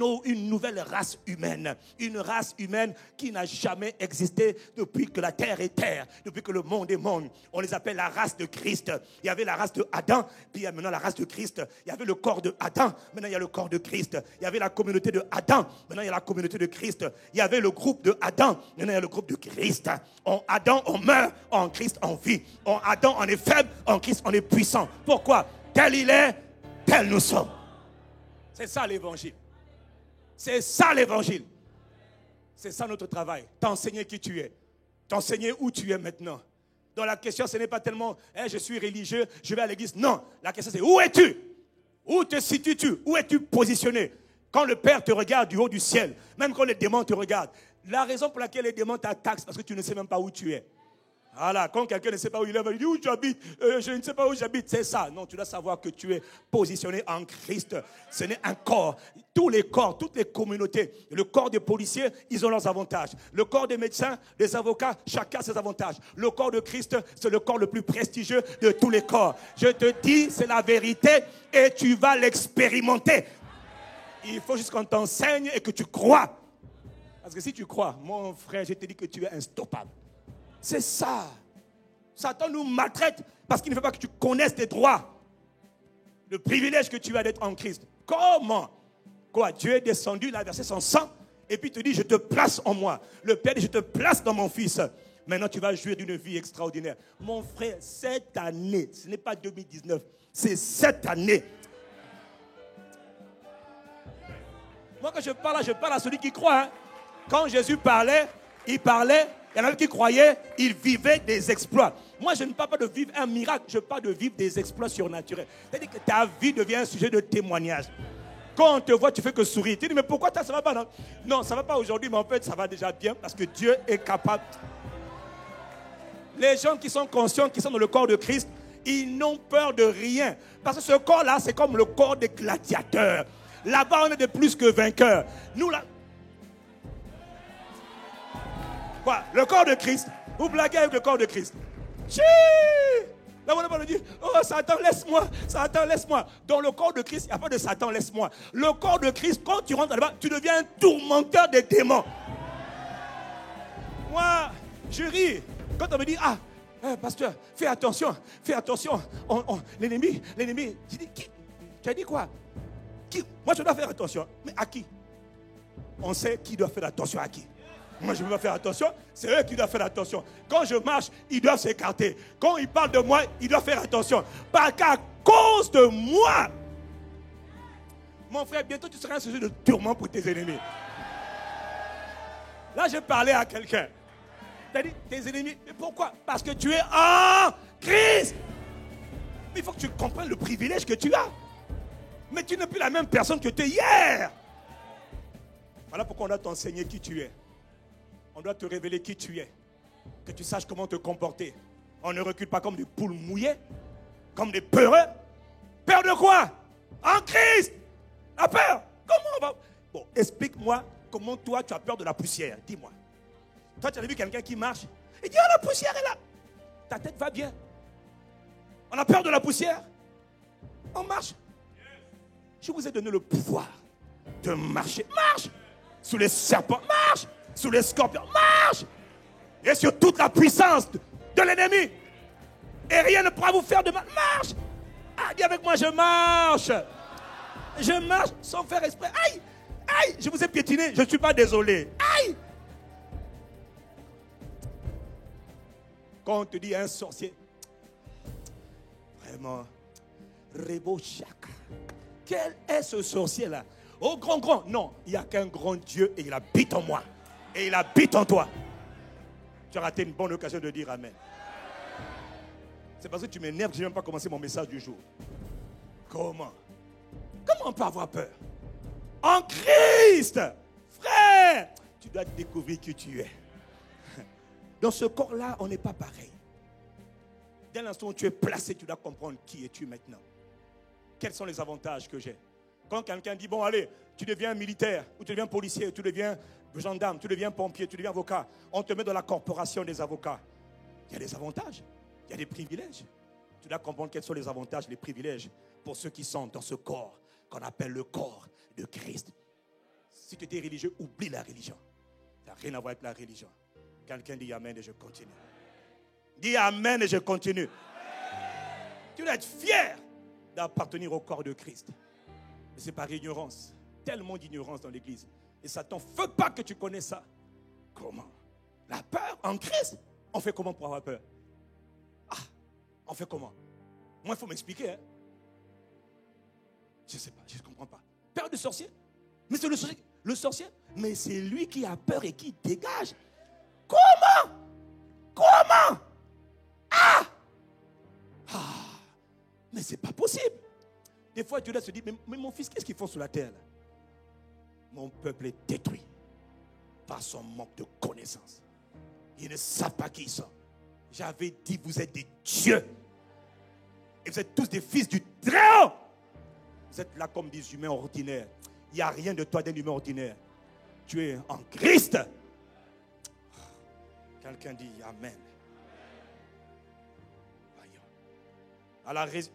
nouvelle race humaine. Une race humaine qui n'a jamais existé depuis que la terre est terre, depuis que le monde est monde. On les appelle la race de Christ. Il y avait la race de Adam, puis il y a maintenant la race de Christ. Il y avait le corps de Adam, maintenant il y a le corps de Christ. Il y avait la communauté de Adam, maintenant il y a la communauté de Christ. Il y avait le groupe de Adam, maintenant il y a le groupe de Christ. En Adam, on meurt, en Christ, on vit. En Adam, on est faible, en Christ, on est puissant. Pourquoi? Tel il est, tel nous sommes. C'est ça l'évangile. C'est ça l'évangile. C'est ça notre travail. T'enseigner qui tu es. T'enseigner où tu es maintenant. Donc la question, ce n'est pas tellement je suis religieux, je vais à l'église. Non, la question c'est où es-tu? Où te situes-tu? Où es-tu positionné? Quand le Père te regarde du haut du ciel, même quand les démons te regardent, la raison pour laquelle les démons t'attaquent, c'est parce que tu ne sais même pas où tu es. Voilà, quand quelqu'un ne sait pas où il est, il dit où tu habites, je ne sais pas où j'habite, c'est ça. Non, tu dois savoir que tu es positionné en Christ. Ce n'est un corps. Tous les corps, toutes les communautés, le corps des policiers, ils ont leurs avantages. Le corps des médecins, des avocats, chacun ses avantages. Le corps de Christ, c'est le corps le plus prestigieux de tous les corps. Je te dis, c'est la vérité et tu vas l'expérimenter. Il faut juste qu'on t'enseigne et que tu crois. Parce que si tu crois, mon frère, je te dis que tu es instoppable. C'est ça. Satan nous maltraite parce qu'il ne veut pas que tu connaisses tes droits. Le privilège que tu as d'être en Christ. Comment? Quoi? Dieu est descendu, il a versé son sang et puis il te dit, je te place en moi. Le Père dit, je te place dans mon Fils. Maintenant, tu vas jouir d'une vie extraordinaire. Mon frère, cette année, ce n'est pas 2019, c'est cette année. Moi, quand je parle à celui qui croit. Hein. Quand Jésus parlait, il y en avait qui croyaient, il vivait des exploits. Moi, je ne parle pas de vivre un miracle, je parle de vivre des exploits surnaturels. C'est-à-dire que ta vie devient un sujet de témoignage. Quand on te voit, tu fais que sourire. Tu dis, mais pourquoi ça ne va pas? Non, non, ça ne va pas aujourd'hui, mais en fait, ça va déjà bien parce que Dieu est capable. Les gens qui sont conscients, qui sont dans le corps de Christ, ils n'ont peur de rien. Parce que ce corps-là, c'est comme le corps des gladiateurs. Là-bas, on est de plus que vainqueurs. Nous, là... Quoi? Le corps de Christ. Vous blaguez avec le corps de Christ. Tchii! Là, on va le dire, oh Satan, laisse-moi, Satan, laisse-moi. Dans le corps de Christ, il n'y a pas de Satan, laisse-moi. Le corps de Christ, quand tu rentres là-bas, tu deviens un tourmenteur des démons. Moi, je ris. Quand on me dit, pasteur, fais attention. L'ennemi. Tu dis, qui? Tu as dit quoi? Qui? Moi, je dois faire attention. Mais à qui? On sait qui doit faire attention à qui. Moi, je ne veux pas faire attention. C'est eux qui doivent faire attention. Quand je marche, ils doivent s'écarter. Quand ils parlent de moi, ils doivent faire attention. Parce qu'à cause de moi, mon frère, bientôt tu seras un sujet de tourment pour tes ennemis. Là, je parlais à quelqu'un. Tu as dit, tes ennemis, mais pourquoi? Parce que tu es en Christ. Mais il faut que tu comprennes le privilège que tu as. Mais tu n'es plus la même personne que tu es hier. Voilà pourquoi on doit t'enseigner qui tu es. On doit te révéler qui tu es. Que tu saches comment te comporter. On ne recule pas comme des poules mouillées, comme des peureux. Peur de quoi? En Christ. La peur. Comment on va... Bon, explique-moi comment toi tu as peur de la poussière. Dis-moi. Toi, tu as vu quelqu'un qui marche. Il dit, oh, la poussière est là. Ta tête va bien. On a peur de la poussière. On marche. Je vous ai donné le pouvoir de marcher. Marche. Sous les serpents. Marche. Sous les scorpions. Marche. Et sur toute la puissance de l'ennemi. Et rien ne pourra vous faire de mal. Marche. Ah, dis avec moi, je marche. Je marche sans faire exprès. Aïe. Aïe. Je vous ai piétiné. Je ne suis pas désolé. Aïe. Quand on te dit un sorcier, vraiment, Rebo Chaka. Quel est ce sorcier-là? Oh, grand. Non, il n'y a qu'un grand Dieu et il habite en moi. Et il habite en toi. Tu as raté une bonne occasion de dire Amen. C'est parce que tu m'énerves que je n'ai même pas commencé mon message du jour. Comment on peut avoir peur? En Christ, frère, tu dois découvrir qui tu es. Dans ce corps-là, on n'est pas pareil. Dès l'instant où tu es placé, tu dois comprendre qui es-tu maintenant. Quels sont les avantages que j'ai? Quand quelqu'un dit, bon allez, tu deviens militaire, ou tu deviens policier, tu deviens gendarme, tu deviens pompier, tu deviens avocat, on te met dans la corporation des avocats. Il y a des avantages, il y a des privilèges. Tu dois comprendre quels sont les avantages, les privilèges pour ceux qui sont dans ce corps qu'on appelle le corps de Christ. Si tu étais religieux, oublie la religion. Ça n'a rien à voir avec la religion. Quelqu'un dit Amen et je continue. Dis Amen et je continue. Amen. Tu dois être fier d'appartenir au corps de Christ. Mais c'est par ignorance. Tellement d'ignorance dans l'église. Et Satan ne veut pas que tu connaisses ça. Comment? La peur en Christ. On fait comment pour avoir peur? On fait comment? Moi, il faut m'expliquer. Hein? Je ne sais pas, je ne comprends pas. Peur du sorcier? Mais c'est le sorcier? Mais c'est lui qui a peur et qui dégage. Comment? Mais c'est pas possible. Des fois, Dieu se dit, mais mon fils, qu'est-ce qu'ils font sur la terre là? Mon peuple est détruit par son manque de connaissance. Ils ne savent pas qui ils sont. J'avais dit, vous êtes des dieux. Et vous êtes tous des fils du Très-Haut. Vous êtes là comme des humains ordinaires. Il n'y a rien de toi d'un humain ordinaire. Tu es en Christ. Quelqu'un dit Amen. Voyons.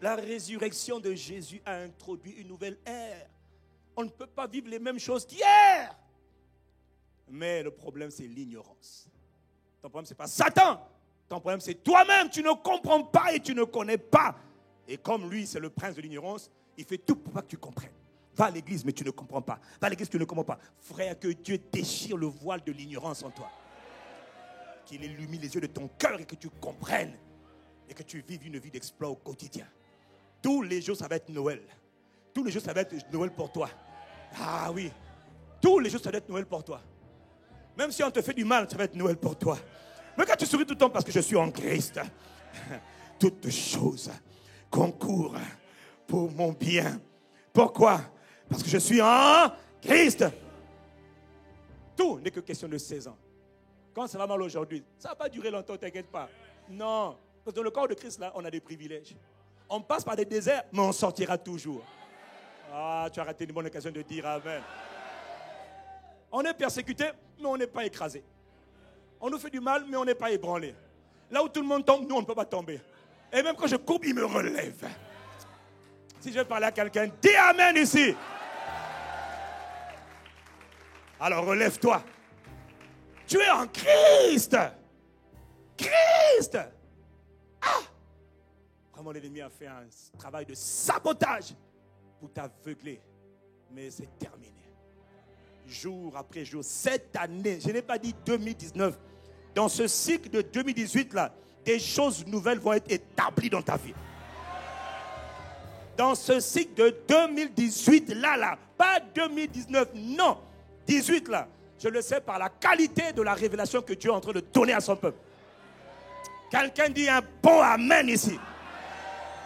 La résurrection de Jésus a introduit une nouvelle ère. On ne peut pas vivre les mêmes choses qu'hier. Mais le problème, c'est l'ignorance. Ton problème, ce n'est pas Satan. Ton problème, c'est toi-même. Tu ne comprends pas et tu ne connais pas. Et comme lui, c'est le prince de l'ignorance, il fait tout pour pas que tu comprennes. Va à l'église, mais tu ne comprends pas. Va à l'église, tu ne comprends pas. Frère, que Dieu déchire le voile de l'ignorance en toi. Qu'il illumine les yeux de ton cœur et que tu comprennes. Et que tu vives une vie d'exploit au quotidien. Tous les jours, ça va être Noël. Tous les jours, ça va être Noël pour toi. Ah oui. Tous les jours, ça va être Noël pour toi. Même si on te fait du mal, ça va être Noël pour toi. Mais quand tu souris tout le temps parce que je suis en Christ, toutes choses concourent pour mon bien. Pourquoi? Parce que je suis en Christ. Tout n'est que question de 16 ans. Quand ça va mal aujourd'hui, ça ne va pas durer longtemps, t'inquiète pas. Non. Parce que dans le corps de Christ, là, on a des privilèges. On passe par des déserts, mais on sortira toujours. Ah, tu as raté une bonne occasion de dire Amen. On est persécuté, mais on n'est pas écrasé. On nous fait du mal, mais on n'est pas ébranlé. Là où tout le monde tombe, nous, on ne peut pas tomber. Et même quand je courbe, il me relève. Si je vais parler à quelqu'un, dis Amen ici. Alors relève-toi. Tu es en Christ. Christ. Ah! Vraiment, l'ennemi a fait un travail de sabotage pour t'aveugler. Mais c'est terminé. Jour après jour, cette année, je n'ai pas dit 2019. Dans ce cycle de 2018 là, des choses nouvelles vont être établies dans ta vie. Dans ce cycle de 2018 là, pas 2019, non, 18 là, je le sais par la qualité de la révélation que Dieu est en train de donner à son peuple. Quelqu'un dit un bon amen ici.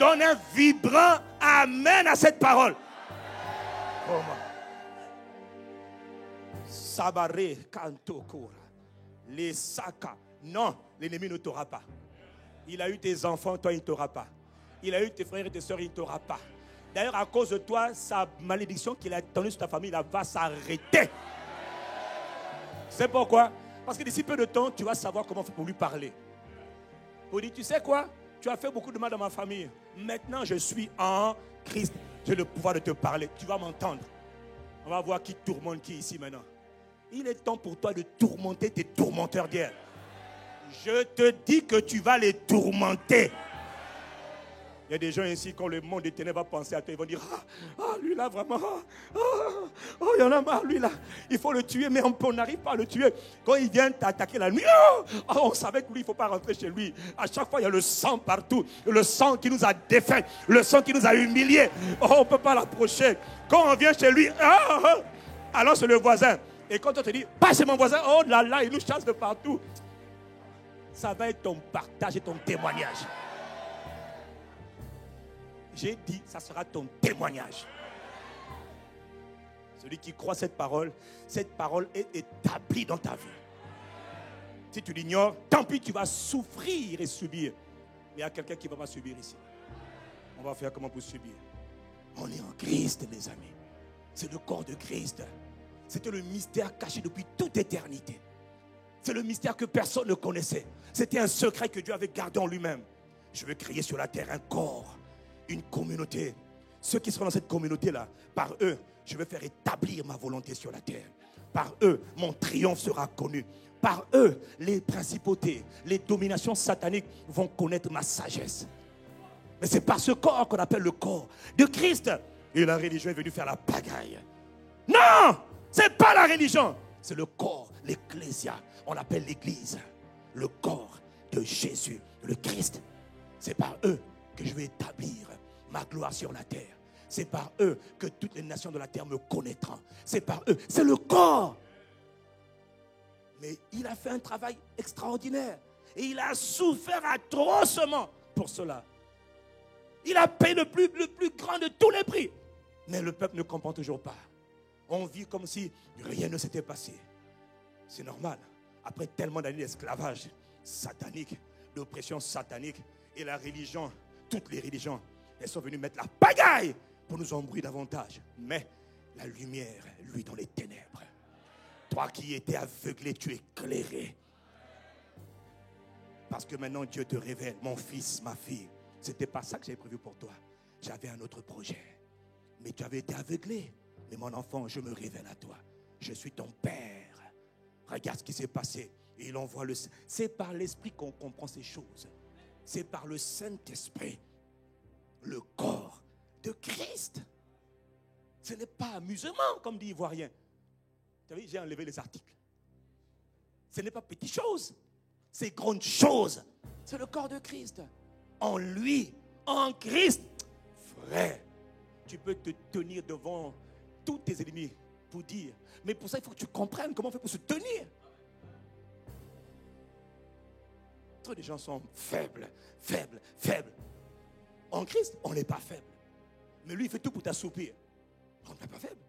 Donne un vibrant amen à cette parole. Oh, Sabaré, Kantokora, les Saka. Non, l'ennemi ne t'aura pas. Il a eu tes enfants, toi il ne t'aura pas. Il a eu tes frères et tes soeurs, il ne t'aura pas. D'ailleurs, à cause de toi, sa malédiction qu'il a donnée sur ta famille, là, va s'arrêter. C'est pourquoi? Parce que d'ici peu de temps, tu vas savoir comment faire pour lui parler. Pour dire, tu sais quoi? Tu as fait beaucoup de mal dans ma famille. Maintenant, je suis en Christ. J'ai le pouvoir de te parler. Tu vas m'entendre. On va voir qui tourmente qui ici maintenant. Il est temps pour toi de tourmenter tes tourmenteurs d'hier. Je te dis que tu vas les tourmenter. Il y a des gens ici, quand le monde des ténèbres va penser à toi, ils vont dire, lui là vraiment, il y en a marre, lui là, il faut le tuer, mais on n'arrive pas à le tuer. Quand il vient t'attaquer la nuit, on savait que lui, il ne faut pas rentrer chez lui. À chaque fois, il y a le sang partout, le sang qui nous a défaits, le sang qui nous a humiliés. On ne peut pas l'approcher. Quand on vient chez lui, alors c'est le voisin. Et quand on te dit, pas chez mon voisin, oh là là, il nous chasse de partout. Ça va être ton partage et ton témoignage. J'ai dit, ça sera ton témoignage. Celui qui croit cette parole est établie dans ta vie. Si tu l'ignores, tant pis, tu vas souffrir et subir. Mais il y a quelqu'un qui ne va pas subir ici. On va faire comment pour subir? On est en Christ, les amis. C'est le corps de Christ. C'était le mystère caché depuis toute éternité. C'est le mystère que personne ne connaissait. C'était un secret que Dieu avait gardé en lui-même. Je veux créer sur la terre un corps, une communauté. Ceux qui seront dans cette communauté-là, par eux, je vais faire établir ma volonté sur la terre. Par eux, mon triomphe sera connu. Par eux, les principautés, les dominations sataniques vont connaître ma sagesse. Mais c'est par ce corps qu'on appelle le corps de Christ. Et la religion est venue faire la pagaille. Non, c'est pas la religion. C'est le corps, l'ecclésia. On l'appelle l'église. Le corps de Jésus, le Christ. C'est par eux que je vais établir ma gloire sur la terre. C'est par eux que toutes les nations de la terre me connaîtront. C'est par eux. C'est le corps. Mais il a fait un travail extraordinaire. Et il a souffert atrocement pour cela. Il a payé le plus grand de tous les prix. Mais le peuple ne comprend toujours pas. On vit comme si rien ne s'était passé. C'est normal. Après tellement d'années d'esclavage satanique, d'oppression satanique, et la religion, toutes les religions, elles sont venues mettre la pagaille pour nous embrouiller davantage. Mais la lumière, lui, dans les ténèbres. Toi qui étais aveuglé, tu es éclairé. Parce que maintenant Dieu te révèle, mon fils, ma fille. Ce n'était pas ça que j'avais prévu pour toi. J'avais un autre projet. Mais tu avais été aveuglé. Mais mon enfant, je me révèle à toi. Je suis ton père. Regarde ce qui s'est passé. Et il envoie le... C'est par l'esprit qu'on comprend ces choses. C'est par le Saint-Esprit. Le corps de Christ. Ce n'est pas amusement, comme dit Ivoirien. Vous savez, j'ai enlevé les articles. Ce n'est pas petite chose. C'est grande chose. C'est le corps de Christ. En lui, en Christ. Frère, tu peux te tenir devant tous tes ennemis pour dire. Mais pour ça, il faut que tu comprennes comment on fait pour se tenir. Trop de gens sont faibles. En Christ, on n'est pas faible. Mais lui, il fait tout pour t'assoupir. On n'est pas faible.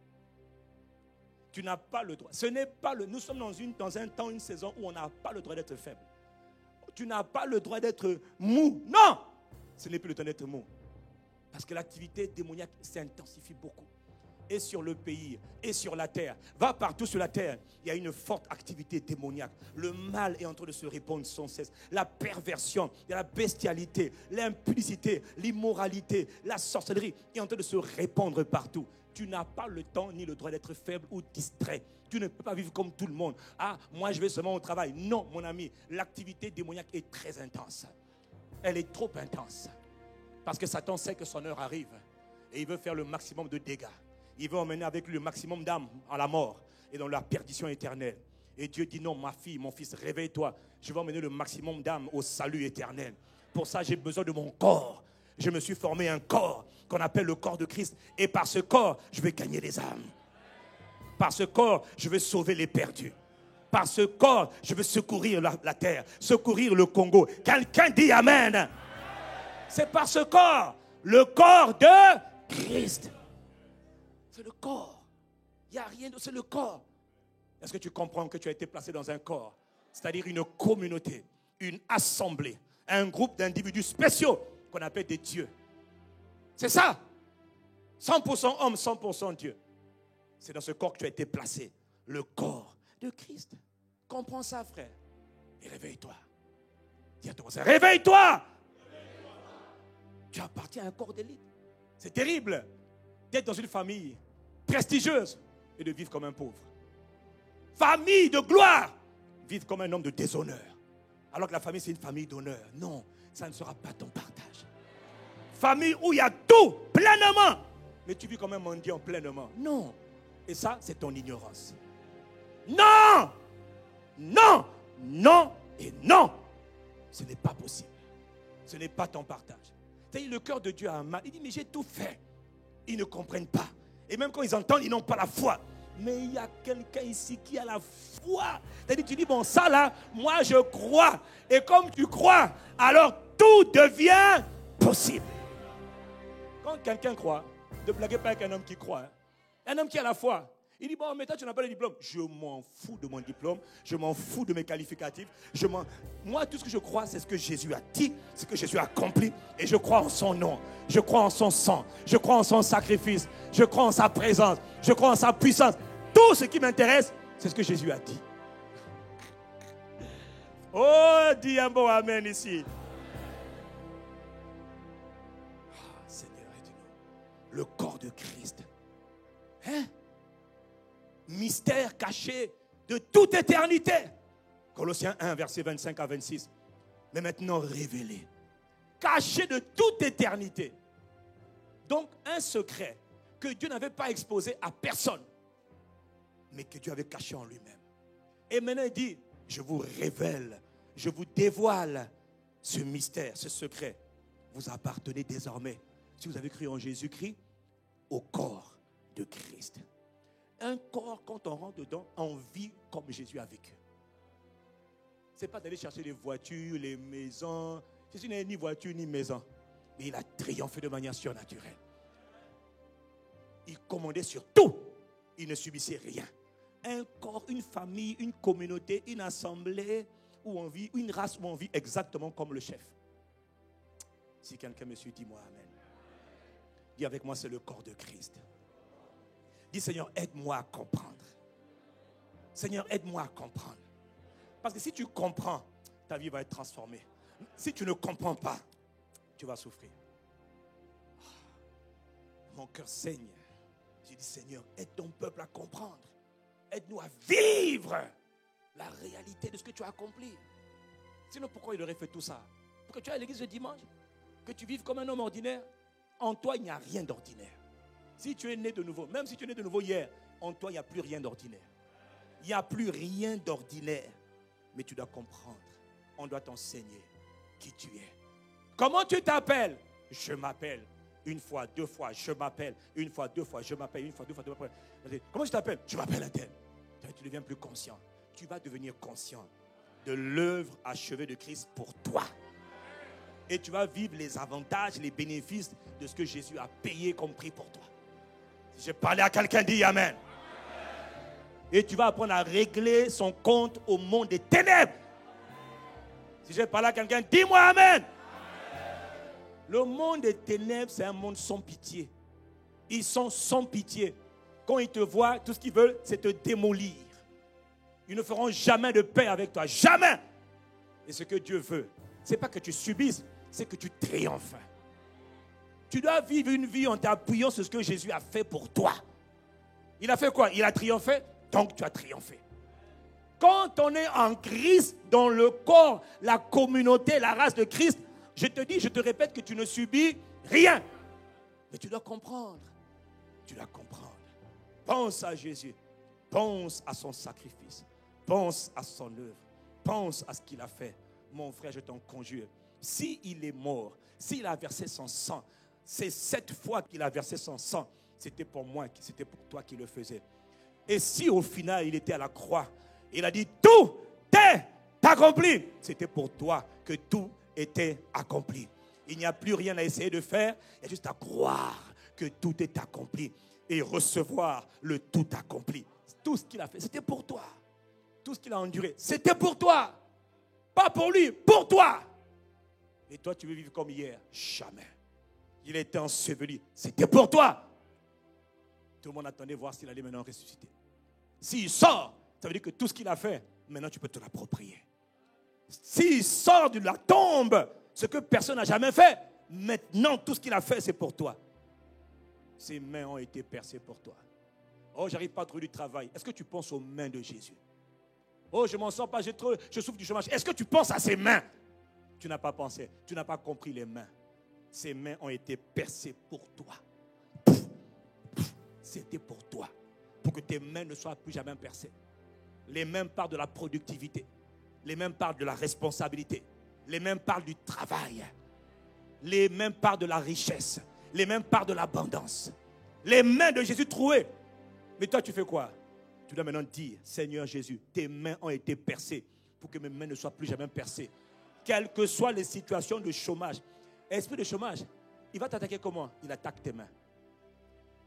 Tu n'as pas le droit. Ce n'est pas le. Nous sommes dans un temps, une saison où on n'a pas le droit d'être faible. Tu n'as pas le droit d'être mou. Non! Ce n'est plus le temps d'être mou. Parce que l'activité démoniaque s'intensifie beaucoup. et sur le pays et sur la terre. Va partout sur la terre. Il y a une forte activité démoniaque. Le mal est en train de se répandre sans cesse. La perversion, il y a la bestialité, l'impudicité, l'immoralité, la sorcellerie est en train de se répandre partout. Tu n'as pas le temps ni le droit d'être faible ou distrait. Tu ne peux pas vivre comme tout le monde. Ah, moi je vais seulement au travail. Non, mon ami, l'activité démoniaque est très intense. Elle est trop intense. Parce que Satan sait que son heure arrive. Et il veut faire le maximum de dégâts. Il veut emmener avec lui le maximum d'âmes à la mort et dans la perdition éternelle. Et Dieu dit non, ma fille, mon fils, réveille-toi. Je vais emmener le maximum d'âmes au salut éternel. Pour ça, j'ai besoin de mon corps. Je me suis formé un corps qu'on appelle le corps de Christ. Et par ce corps, je vais gagner des âmes. Par ce corps, je vais sauver les perdus. Par ce corps, je vais secourir la terre, secourir le Congo. Quelqu'un dit Amen. C'est par ce corps, le corps de Christ. C'est le corps. Il n'y a rien d'autre, c'est le corps. Est-ce que tu comprends que tu as été placé dans un corps? C'est-à-dire une communauté, une assemblée, un groupe d'individus spéciaux qu'on appelle des dieux. C'est ça. 100% homme, 100% Dieu. C'est dans ce corps que tu as été placé. Le corps de Christ. Comprends ça, frère. Et réveille-toi. Dis à ton voisin, réveille-toi. Tu appartiens à un corps d'élite. C'est terrible d'être dans une famille prestigieuse et de vivre comme un pauvre. Famille de gloire, vivre comme un homme de déshonneur. Alors que la famille, c'est une famille d'honneur. Non, ça ne sera pas ton partage. Famille où il y a tout, pleinement. Mais tu vis comme un mendiant pleinement. Non. Et ça, c'est ton ignorance. Non! Non! Non et non! Ce n'est pas possible. Ce n'est pas ton partage. C'est-à-dire, le cœur de Dieu a un mal. Il dit, mais j'ai tout fait. Ils ne comprennent pas. Et même quand ils entendent, ils n'ont pas la foi. Mais il y a quelqu'un ici qui a la foi. C'est-à-dire, tu dis, bon, ça là, moi je crois. Et comme tu crois, alors tout devient possible. Quand quelqu'un croit, ne blaguez pas avec un homme qui croit. Hein. Un homme qui a la foi. Il dit, bon, mais toi, tu n'as pas le diplôme. Je m'en fous de mon diplôme. Je m'en fous de mes qualificatifs. Moi, tout ce que je crois, c'est ce que Jésus a dit, ce que Jésus a accompli. Et je crois en son nom. Je crois en son sang. Je crois en son sacrifice. Je crois en sa présence. Je crois en sa puissance. Tout ce qui m'intéresse, c'est ce que Jésus a dit. Oh, dis un bon amen ici. Ah, Seigneur, aide-nous. Le corps de Christ. Hein? Mystère caché de toute éternité. Colossiens 1, versets 25 à 26. Mais maintenant révélé. Caché de toute éternité. Donc un secret que Dieu n'avait pas exposé à personne. Mais que Dieu avait caché en lui-même. Et maintenant il dit, je vous révèle, je vous dévoile ce mystère, ce secret. Vous appartenez désormais, si vous avez cru en Jésus-Christ, au corps de Christ. Un corps, quand on rentre dedans, on vit comme Jésus a vécu. Ce n'est pas d'aller chercher les voitures, les maisons. Jésus n'est ni voiture ni maison. Mais il a triomphé de manière surnaturelle. Il commandait sur tout. Il ne subissait rien. Un corps, une famille, une communauté, une assemblée où on vit, une race où on vit exactement comme le chef. Si quelqu'un me suit, dis-moi Amen. Dis avec moi, c'est le corps de Christ. Dis Seigneur, aide-moi à comprendre. Seigneur, aide-moi à comprendre. Parce que si tu comprends, ta vie va être transformée. Si tu ne comprends pas, tu vas souffrir. Mon cœur saigne. J'ai dit Seigneur, aide ton peuple à comprendre. Aide-nous à vivre la réalité de ce que tu as accompli. Sinon, pourquoi il aurait fait tout ça? Pour que tu ailles à l'église le dimanche? Que tu vives comme un homme ordinaire? En toi, il n'y a rien d'ordinaire. Si tu es né de nouveau, même si tu es né de nouveau hier, en toi, il n'y a plus rien d'ordinaire. Il n'y a plus rien d'ordinaire. Mais tu dois comprendre. On doit t'enseigner qui tu es. Comment tu t'appelles? Je m'appelle. Une fois, deux fois, je m'appelle. Une fois, deux fois, je m'appelle. Une fois, deux fois, je m'appelle. Comment tu t'appelles? Je m'appelle un tel. Tu deviens plus conscient. Tu vas devenir conscient de l'œuvre achevée de Christ pour toi. Et tu vas vivre les avantages, les bénéfices de ce que Jésus a payé comme prix pour toi. Si j'ai parlé à quelqu'un, dis Amen. Et tu vas apprendre à régler son compte au monde des ténèbres. Si j'ai parlé à quelqu'un, dis-moi Amen. Le monde des ténèbres, c'est un monde sans pitié. Ils sont sans pitié. Quand ils te voient, tout ce qu'ils veulent, c'est te démolir. Ils ne feront jamais de paix avec toi. Jamais. Et ce que Dieu veut, ce n'est pas que tu subisses, c'est que tu triomphes. Tu dois vivre une vie en t'appuyant sur ce que Jésus a fait pour toi. Il a fait quoi? Il a triomphé, donc tu as triomphé. Quand on est en Christ, dans le corps, la communauté, la race de Christ, je te dis, je te répète que tu ne subis rien. Mais tu dois comprendre. Tu dois comprendre. Pense à Jésus. Pense à son sacrifice. Pense à son œuvre. Pense à ce qu'il a fait. Mon frère, je t'en conjure. S'il est mort, s'il a versé son sang, c'est 7 fois qu'il a versé son sang. C'était pour moi, c'était pour toi qu'il le faisait. Et si au final, il était à la croix, il a dit, tout est accompli. C'était pour toi que tout était accompli. Il n'y a plus rien à essayer de faire. Il y a juste à croire que tout est accompli et recevoir le tout accompli. Tout ce qu'il a fait, c'était pour toi. Tout ce qu'il a enduré, c'était pour toi. Pas pour lui, pour toi. Et toi, tu veux vivre comme hier? Jamais. Il a été enseveli. C'était pour toi. Tout le monde attendait voir s'il allait maintenant ressusciter. S'il sort, ça veut dire que tout ce qu'il a fait, maintenant tu peux te l'approprier. S'il sort de la tombe, ce que personne n'a jamais fait, maintenant tout ce qu'il a fait, c'est pour toi. Ses mains ont été percées pour toi. Oh, j'arrive pas à trouver du travail. Est-ce que tu penses aux mains de Jésus? Oh, je m'en sors pas, je souffre du chômage. Est-ce que tu penses à ses mains? Tu n'as pas pensé, tu n'as pas compris les mains. Ses mains ont été percées pour toi. C'était pour toi. Pour que tes mains ne soient plus jamais percées. Les mains parlent de la productivité. Les mains parlent de la responsabilité. Les mains parlent du travail. Les mains parlent de la richesse. Les mains parlent de l'abondance. Les mains de Jésus trouées. Mais toi, tu fais quoi? Tu dois maintenant dire, Seigneur Jésus, tes mains ont été percées pour que mes mains ne soient plus jamais percées. Quelles que soient les situations de chômage. Esprit de chômage, il va t'attaquer comment? Il attaque tes mains.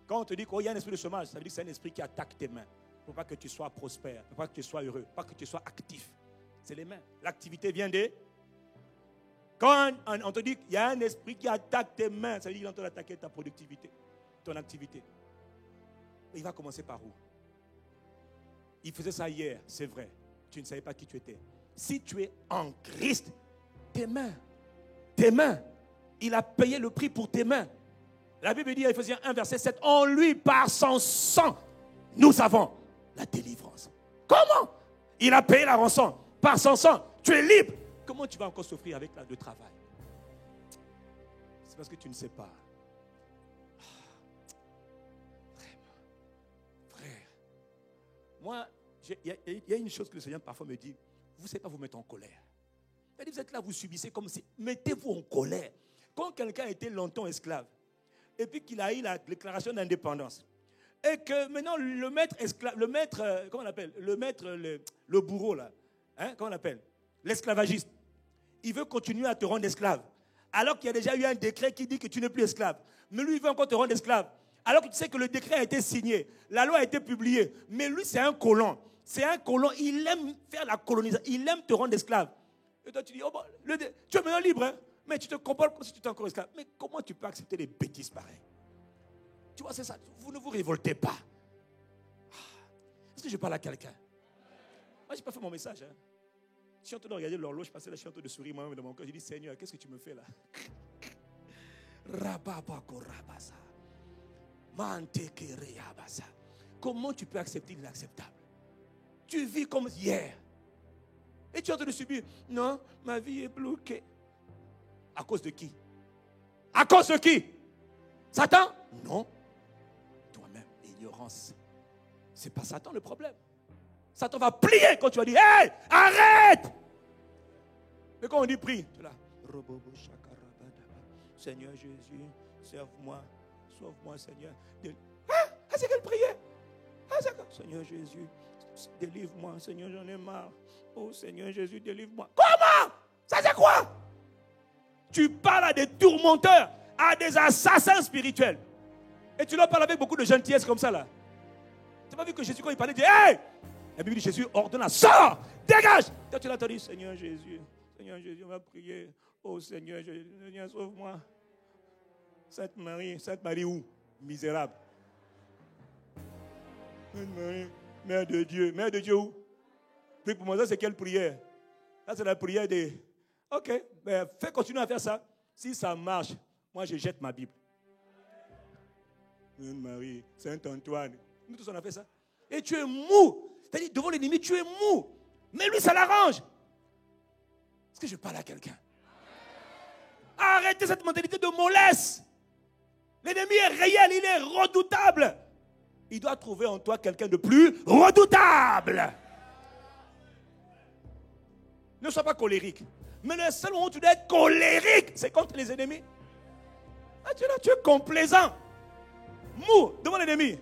Quand on te dit qu'il y a un esprit de chômage, ça veut dire que c'est un esprit qui attaque tes mains. Pour pas que tu sois prospère, pour pas que tu sois heureux, pour pas que tu sois actif. C'est les mains. L'activité vient des... Quand on te dit qu'il y a un esprit qui attaque tes mains, ça veut dire qu'il est en train d'attaquer ta productivité, ton activité. Mais il va commencer par où? Il faisait ça hier, c'est vrai. Tu ne savais pas qui tu étais. Si tu es en Christ, tes mains, il a payé le prix pour tes mains. La Bible dit, Éphésiens 1, verset 7, en lui, par son sang, nous avons la délivrance. Comment? Il a payé la rançon. Par son sang, tu es libre. Comment tu vas encore souffrir avec le travail? C'est parce que tu ne sais pas. Frère, moi, il y a une chose que le Seigneur parfois me dit, vous ne savez pas vous mettre en colère. Vous êtes là, vous subissez comme si, mettez-vous en colère. Quand quelqu'un a été longtemps esclave, et puis qu'il a eu la déclaration d'indépendance, et que maintenant le maître esclave, comment on appelle? Le bourreau là, comment on appelle? L'esclavagiste, il veut continuer à te rendre esclave, alors qu'il y a déjà eu un décret qui dit que tu n'es plus esclave. Mais lui, il veut encore te rendre esclave, alors que tu sais que le décret a été signé, la loi a été publiée, mais lui, c'est un colon. C'est un colon, il aime faire la colonisation, il aime te rendre esclave. Et toi, tu dis, oh bon, tu es maintenant libre, hein? Mais tu te comportes comme si tu étais encore esclave. Mais comment tu peux accepter des bêtises pareilles? Tu vois, c'est ça. Vous ne vous révoltez pas. Est-ce que je parle à quelqu'un? Moi, je n'ai pas fait mon message. Hein? Je suis en train de regarder l'horloge passer là, je suis en train de sourire moi-même dans mon cœur. Je dis, Seigneur, qu'est-ce que tu me fais là? Comment tu peux accepter l'inacceptable? Tu vis comme hier. Et tu es en train de subir. Non, ma vie est bloquée. À cause de qui? À cause de qui? Satan? Non. Toi-même, ignorance. C'est pas Satan le problème. Satan va plier quand tu vas dire, hey, arrête! Mais quand on dit prie, tu es là. Seigneur Jésus, serve-moi. Sauve-moi, Seigneur. C'est quelle prière? Seigneur Jésus, délivre-moi. Seigneur, j'en ai marre. Oh Seigneur Jésus, délivre-moi. Comment? Ça c'est quoi? Tu parles à des tourmenteurs, à des assassins spirituels. Et tu leur parles avec beaucoup de gentillesse comme ça là. Tu n'as pas vu que Jésus, quand il parlait, il dit, hey! La Bible dit, Jésus ordonne, sors, dégage. Toi tu l'as entendu, Seigneur Jésus, on va prier. Oh Seigneur Jésus, Seigneur, sauve-moi. Sainte Marie où? Misérable. Mère de Dieu. Mère de Dieu où? Puis pour moi, ça c'est quelle prière? Ça c'est la prière des... Ok, ben, fais continuer à faire ça. Si ça marche, moi je jette ma Bible. Marie, Saint-Antoine. Nous tous on a fait ça. Et tu es mou. C'est-à-dire devant l'ennemi, tu es mou. Mais lui, ça l'arrange. Est-ce que je parle à quelqu'un? Arrêtez cette mentalité de mollesse. L'ennemi est réel, il est redoutable. Il doit trouver en toi quelqu'un de plus redoutable. Ne sois pas colérique. Mais le seul moment où tu dois être colérique, c'est contre les ennemis. Ah, tu es là, tu es complaisant. Mou devant l'ennemi.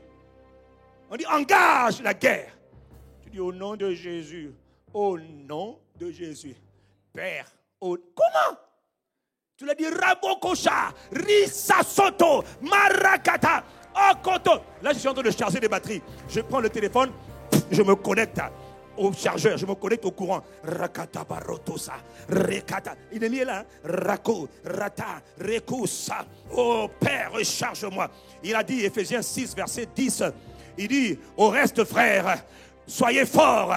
On dit engage la guerre. Tu dis au nom de Jésus. Au nom de Jésus. Père. Comment? Tu l'as dit Rabokosha, Rissa Soto, Marakata, Okoto. Là, je suis en train de charger des batteries. Je prends le téléphone, je me connecte au chargeur, je me connecte au courant. Rakata Barotosa, Rekata. Il est mis là. Rako, Rata, Rekusa. Oh Père, recharge-moi. Il a dit, Éphésiens 6, verset 10. Il dit, au reste, frères, soyez forts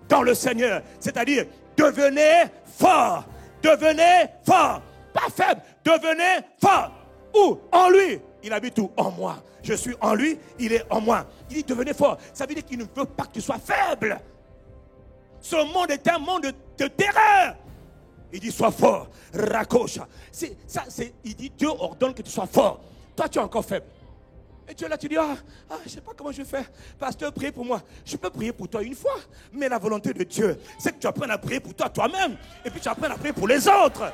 dans le Seigneur. C'est-à-dire, devenez forts. Devenez forts. Pas faible, devenez fort. Où? En lui. Il habite où? En moi. Je suis en lui, il est en moi. Il dit devenez fort. Ça veut dire qu'il ne veut pas que tu sois faible. Ce monde est un monde de terreur. Il dit sois fort. Raccroche. Il dit Dieu ordonne que tu sois fort. Toi tu es encore faible. Et tu es là, tu dis je ne sais pas comment je vais faire. Pasteur, priez pour moi. Je peux prier pour toi une fois. Mais la volonté de Dieu, c'est que tu apprennes à prier pour toi toi-même. Et puis tu apprennes à prier pour les autres.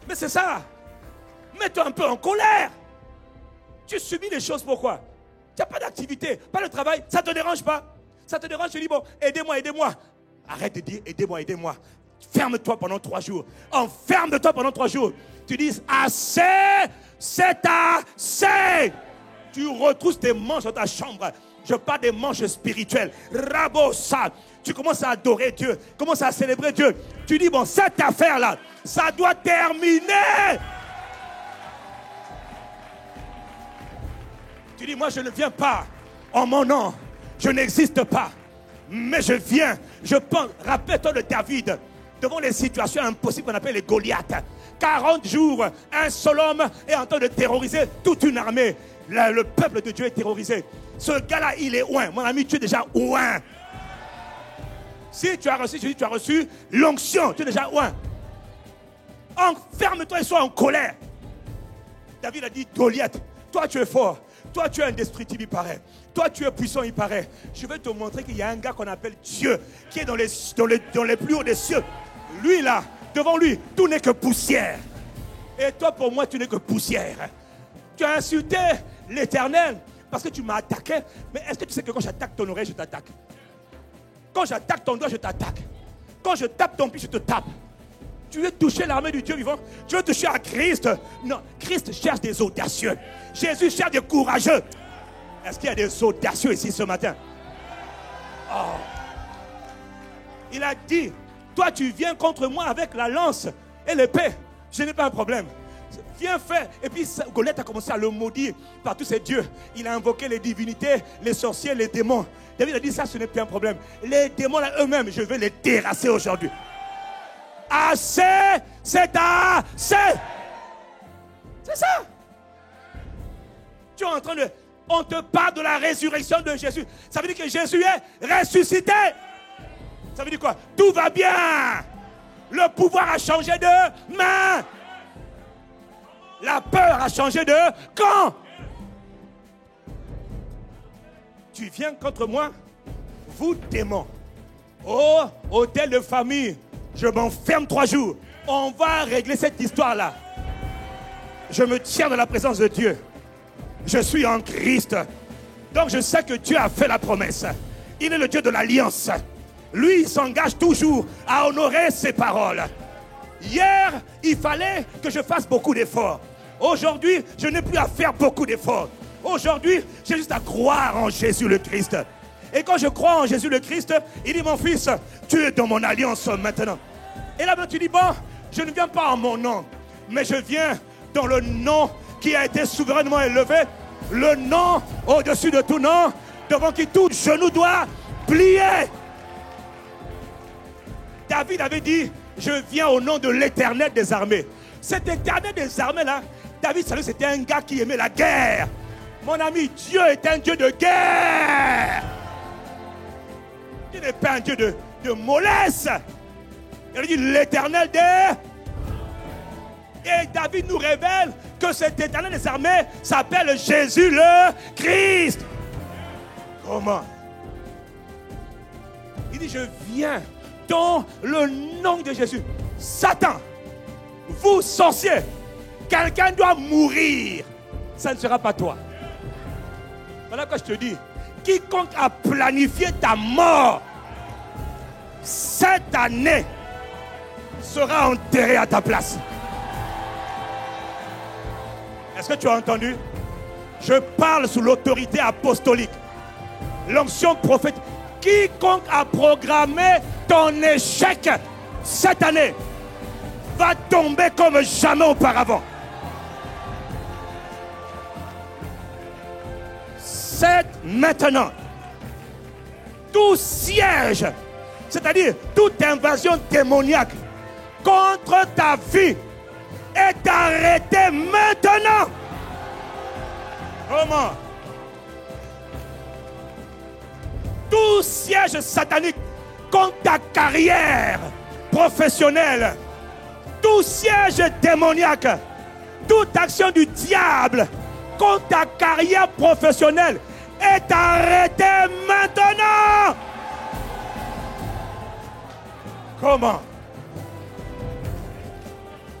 Mais c'est ça. Mets-toi un peu en colère. Tu subis les choses, pourquoi? Tu n'as pas d'activité, pas de travail, ça ne te dérange pas. Ça te dérange, tu dis bon, aidez-moi, aidez-moi. Arrête de dire aidez-moi, aidez-moi. Ferme-toi pendant 3 jours. Enferme-toi pendant 3 jours. Tu dis assez, c'est assez. Tu retrousses tes manches dans ta chambre. Je parle des manches spirituelles. Rabosa. Tu commences à adorer Dieu. Commences à célébrer Dieu. Tu dis bon, cette affaire-là, ça doit terminer. Tu dis, moi je ne viens pas en mon nom. Je n'existe pas. Mais je viens. Je pense. Rappelle-toi de David. Devant les situations impossibles qu'on appelle les Goliaths. 40 jours, un seul homme est en train de terroriser toute une armée. Le peuple de Dieu est terrorisé. Ce gars-là, il est ouin. Mon ami, tu es déjà ouin. Si tu as reçu l'onction, tu es déjà ouin. Enferme-toi et sois en colère. David a dit, Goliath, toi tu es fort. Toi, tu es indestructible, il paraît. Toi, tu es puissant, il paraît. Je vais te montrer qu'il y a un gars qu'on appelle Dieu, qui est dans les plus hauts des cieux. Lui, là, devant lui, tout n'est que poussière. Et toi, pour moi, tu n'es que poussière. Tu as insulté l'Éternel parce que tu m'as attaqué. Mais est-ce que tu sais que quand j'attaque ton oreille, je t'attaque? Quand j'attaque ton doigt, je t'attaque. Quand je tape ton pied, je te tape. Tu veux toucher l'armée du Dieu vivant? Tu veux toucher à Christ? Non, Christ cherche des audacieux. Jésus cherche des courageux. Est-ce qu'il y a des audacieux ici ce matin? Il a dit, toi tu viens contre moi avec la lance et l'épée. Je n'ai pas un problème. Viens faire. Et puis Goliath a commencé à le maudire par tous ces dieux. Il a invoqué les divinités, les sorciers, les démons. David a dit, ça ce n'est plus un problème. Les démons là eux-mêmes, je vais les terrasser aujourd'hui. Assez, c'est assez. C'est ça. Tu es en train de... On te parle de la résurrection de Jésus. Ça veut dire que Jésus est ressuscité. Ça veut dire quoi? Tout va bien. Le pouvoir a changé de main. La peur a changé de camp. Tu viens contre moi, vous démons. Oh, hôtel de famille. Je m'enferme 3 jours. On va régler cette histoire-là. Je me tiens dans la présence de Dieu. Je suis en Christ. Donc je sais que Dieu a fait la promesse. Il est le Dieu de l'alliance. Lui, il s'engage toujours à honorer ses paroles. Hier, il fallait que je fasse beaucoup d'efforts. Aujourd'hui, je n'ai plus à faire beaucoup d'efforts. Aujourd'hui, j'ai juste à croire en Jésus le Christ. Et quand je crois en Jésus le Christ, il dit, mon fils, tu es dans mon alliance maintenant. Et là, tu dis, bon, je ne viens pas en mon nom, mais je viens dans le nom qui a été souverainement élevé Le nom au-dessus de tout nom, devant qui tout genou doit plier. David avait dit, je viens au nom de l'Éternel des armées. Cet Éternel des armées là, David savait que c'était un gars qui aimait la guerre. Mon ami, Dieu est un Dieu de guerre. Il n'est pas un Dieu de mollesse. Il dit l'Éternel des... Et David nous révèle que cet Éternel des armées s'appelle Jésus le Christ. Comment? Il dit, je viens dans le nom de Jésus. Satan, vous sorciers, quelqu'un doit mourir. Ça ne sera pas toi. Voilà que je te dis. Quiconque a planifié ta mort cette année sera enterré à ta place. Est-ce que tu as entendu? Je parle sous l'autorité apostolique. L'onction prophétique. Quiconque a programmé ton échec cette année va tomber comme jamais auparavant. C'est maintenant. Tout siège, c'est-à-dire toute invasion démoniaque contre ta vie est arrêté maintenant. Comment? Tout siège satanique contre ta carrière professionnelle, tout siège démoniaque, toute action du diable contre ta carrière professionnelle est arrêté maintenant. Comment?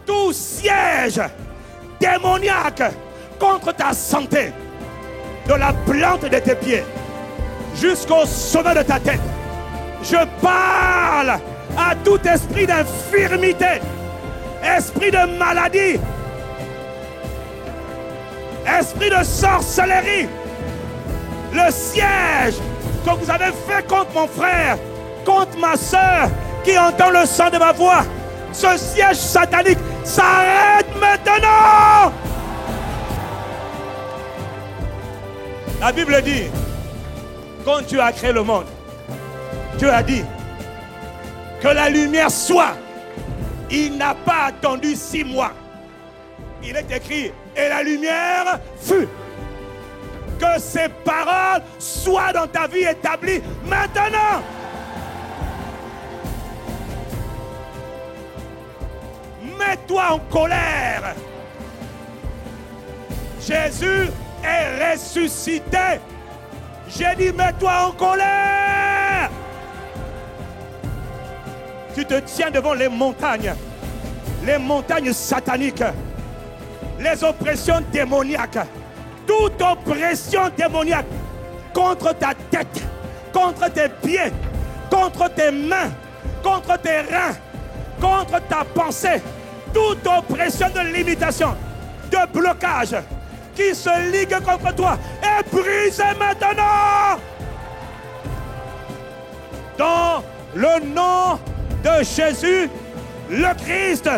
Tout siège démoniaque contre ta santé, de la plante de tes pieds jusqu'au sommet de ta tête. Je parle à tout esprit d'infirmité, esprit de maladie, esprit de sorcellerie. Le siège que vous avez fait contre mon frère, contre ma soeur qui entend le son de ma voix, ce siège satanique s'arrête maintenant. La Bible dit, quand Dieu a créé le monde, Dieu a dit que la lumière soit. Il n'a pas attendu 6 mois. Il est écrit, et la lumière fut. Que ces paroles soient dans ta vie établies maintenant. Mets-toi en colère. Jésus est ressuscité. J'ai dit, mets-toi en colère. Tu te tiens devant les montagnes sataniques, les oppressions démoniaques, toute oppression démoniaque contre ta tête, contre tes pieds, contre tes mains, contre tes reins, contre ta pensée, toute oppression de limitation, de blocage qui se ligue contre toi est brisée maintenant. Dans le nom de Jésus le Christ,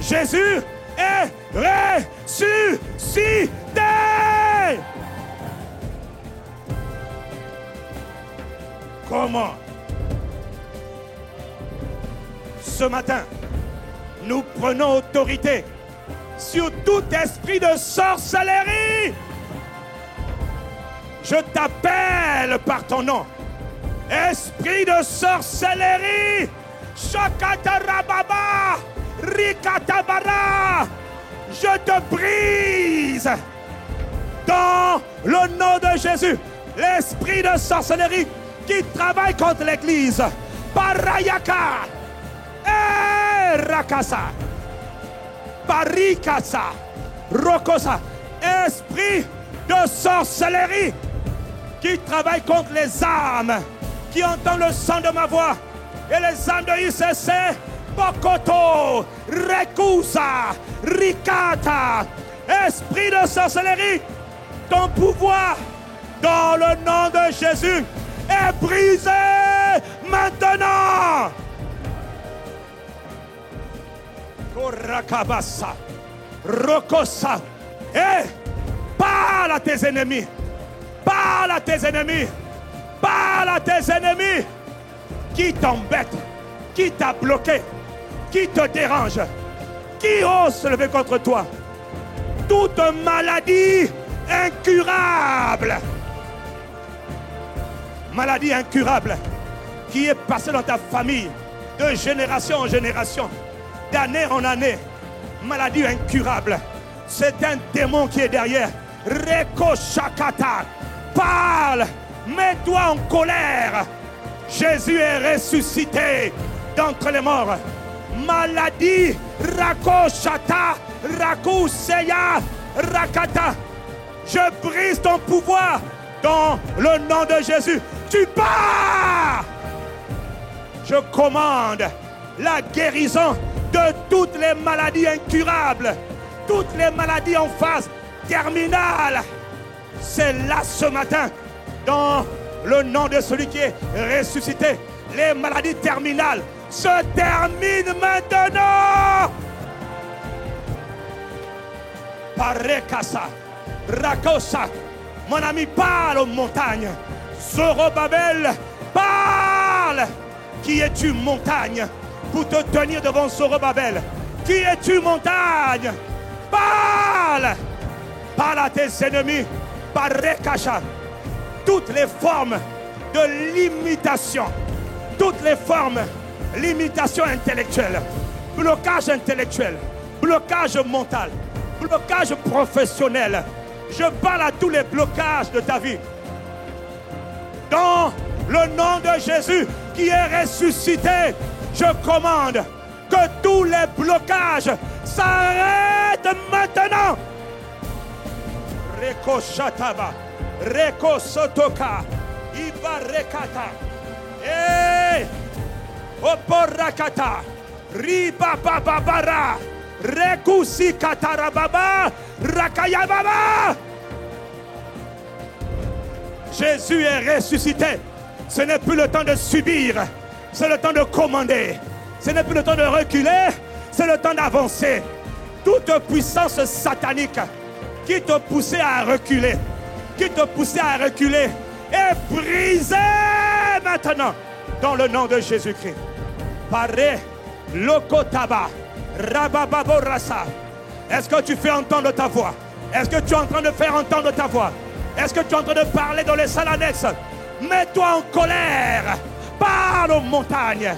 Jésus est ressuscité. Comment? Ce matin, nous prenons autorité sur tout esprit de sorcellerie. Je t'appelle par ton nom. Esprit de sorcellerie, Shakatarababa, Rikatabara, je te brise dans le nom de Jésus. L'esprit de sorcellerie qui travaille contre l'église, Parayaka, Rakasa, Parikasa, Rokosa, esprit de sorcellerie qui travaille contre les âmes qui entendent le son de ma voix et les âmes de ICC, Bokoto, Rekusa, Rikata, esprit de sorcellerie, ton pouvoir dans le nom de Jésus est brisé maintenant. Korakabasa, Rokosa, Parle à tes ennemis. Parle à tes ennemis. Parle à tes ennemis. Qui t'embête? Qui t'a bloqué? Qui te dérange? Qui ose se lever contre toi? Toute maladie incurable. Maladie incurable qui est passée dans ta famille de génération en génération, d'année en année. Maladie incurable. C'est un démon qui est derrière. Reko Shakata. Parle. Mets-toi en colère. Jésus est ressuscité d'entre les morts. Maladie. Rakoshata. Rakuseya. Rakata. Je brise ton pouvoir dans le nom de Jésus. Tu pars. Je commande la guérison de toutes les maladies incurables, toutes les maladies en phase terminale. C'est là ce matin, dans le nom de celui qui est ressuscité. Les maladies terminales se terminent maintenant. Parekasa, Rakosa, mon ami, parle aux montagnes. Zorobabel, parle. Qui es-tu, montagne, pour te tenir devant Zorobabel? Qui es-tu, montagne? Parle. Parle à tes ennemis. Parekasha. Toutes les formes de limitation, toutes les formes de limitation intellectuelle, blocage intellectuel, blocage mental, blocage professionnel. Je parle à tous les blocages de ta vie. Dans le nom de Jésus qui est ressuscité, je commande que tous les blocages s'arrêtent maintenant. Reko Shataba, Reko Sotoka, Iba Rekata, Oporakata, Riba Babara, Rekusi Katarababa, Rakayababa. Jésus est ressuscité. Ce n'est plus le temps de subir, c'est le temps de commander. Ce n'est plus le temps de reculer, c'est le temps d'avancer. Toute puissance satanique qui te poussait à reculer, est brisée maintenant dans le nom de Jésus-Christ. Paré, Lokotaba, Rabababorasa. Est-ce que tu fais entendre ta voix? Est-ce que tu es en train de faire entendre ta voix? Est-ce que tu es en train de parler dans les salles annexes? Mets-toi en colère. Parle aux montagnes.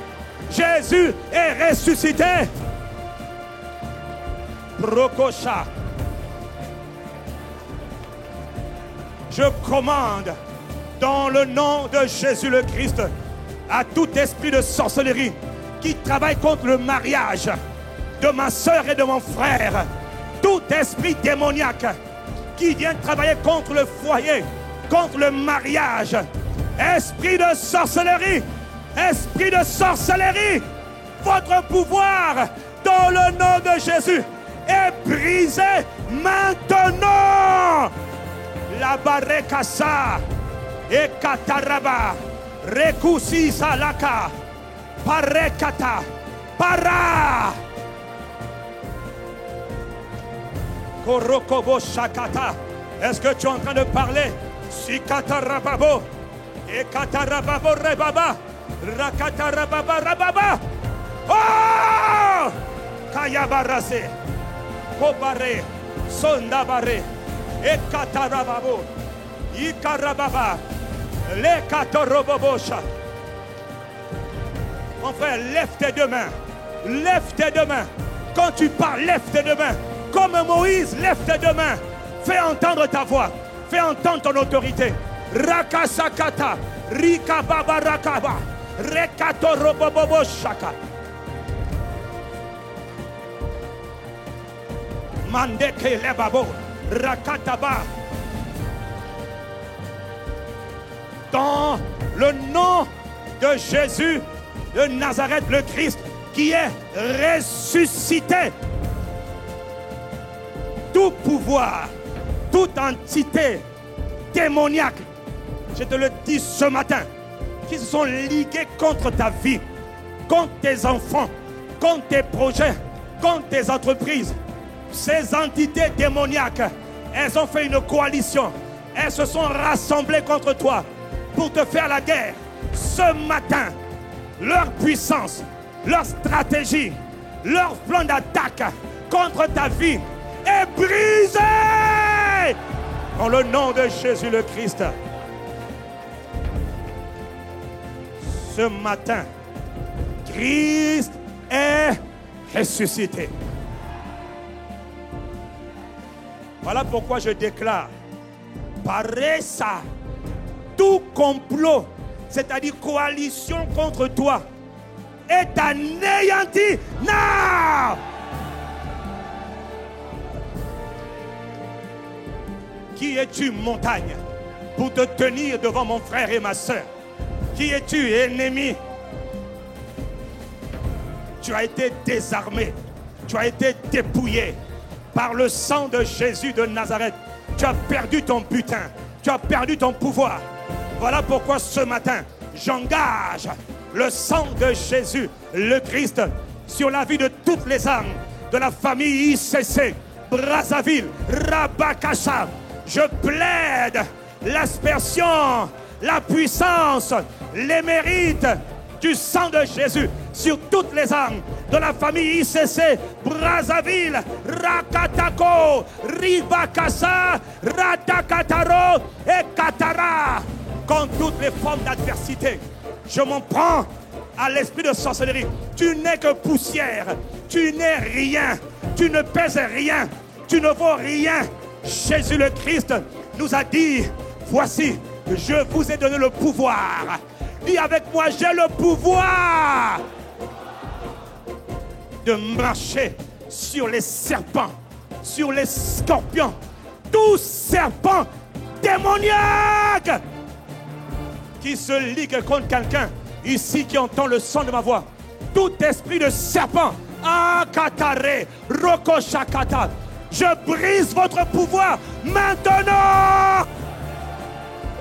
Jésus est ressuscité. Prokosha. Je commande dans le nom de Jésus le Christ à tout esprit de sorcellerie qui travaille contre le mariage de ma soeur et de mon frère, tout esprit démoniaque qui vient travailler contre le foyer, contre le mariage, esprit de sorcellerie, votre pouvoir dans le nom de Jésus est brisé maintenant. La barekasa et kataraba rekusi salaka parekata para korokobo shakata. Est-ce que tu es en train de parler? Si katarababo et katarababo rebaba rakatarababa rababa. Oh! Kayabarase kobare sondabare et katarababo ikarababa le katorobobosha. Mon frère, lève tes deux mains. Lève tes deux mains. Quand tu parles, lève tes deux mains. Comme Moïse, lève tes deux mains. Fais entendre ta voix. Fais entendre ton autorité. Rakasakata, Rikababa Rakaba, Rekatoroboboshaka. Mandeke lebabo, Rakataba. Dans le nom de Jésus de Nazareth, le Christ, qui est ressuscité, tout pouvoir, toute entité démoniaque, je te le dis ce matin, qui se sont ligués contre ta vie, contre tes enfants, contre tes projets, contre tes entreprises, ces entités démoniaques elles ont fait une coalition. Elles se sont rassemblées contre toi pour te faire la guerre. Ce matin, leur puissance, leur stratégie, leur plan d'attaque contre ta vie est brisé dans le nom de Jésus le Christ. Ce matin, Christ est ressuscité. Voilà pourquoi je déclare, pareil ça, tout complot, c'est-à-dire coalition contre toi, est anéanti. Non! Qui es-tu, montagne, pour te tenir devant mon frère et ma soeur? Qui es-tu, ennemi? Tu as été désarmé, tu as été dépouillé par le sang de Jésus de Nazareth. Tu as perdu ton butin, tu as perdu ton pouvoir. Voilà pourquoi ce matin, j'engage le sang de Jésus, le Christ, sur la vie de toutes les âmes de la famille ICC, Brazzaville, Rabakassa. Je plaide l'aspersion, la puissance, les mérites du sang de Jésus sur toutes les âmes de la famille ICC, Brazzaville, Rakatako, Ribakassa, Radakataro et Katara. Contre toutes les formes d'adversité, je m'en prends à l'esprit de sorcellerie. Tu n'es que poussière, tu n'es rien, tu ne pèses rien, tu ne vaux rien. Jésus le Christ nous a dit, voici, je vous ai donné le pouvoir. Dis avec moi, j'ai le pouvoir de marcher sur les serpents, sur les scorpions, tout serpent démoniaque qui se ligue contre quelqu'un ici qui entend le son de ma voix. Tout esprit de serpent, Akatare, Rokoshakata, je brise votre pouvoir maintenant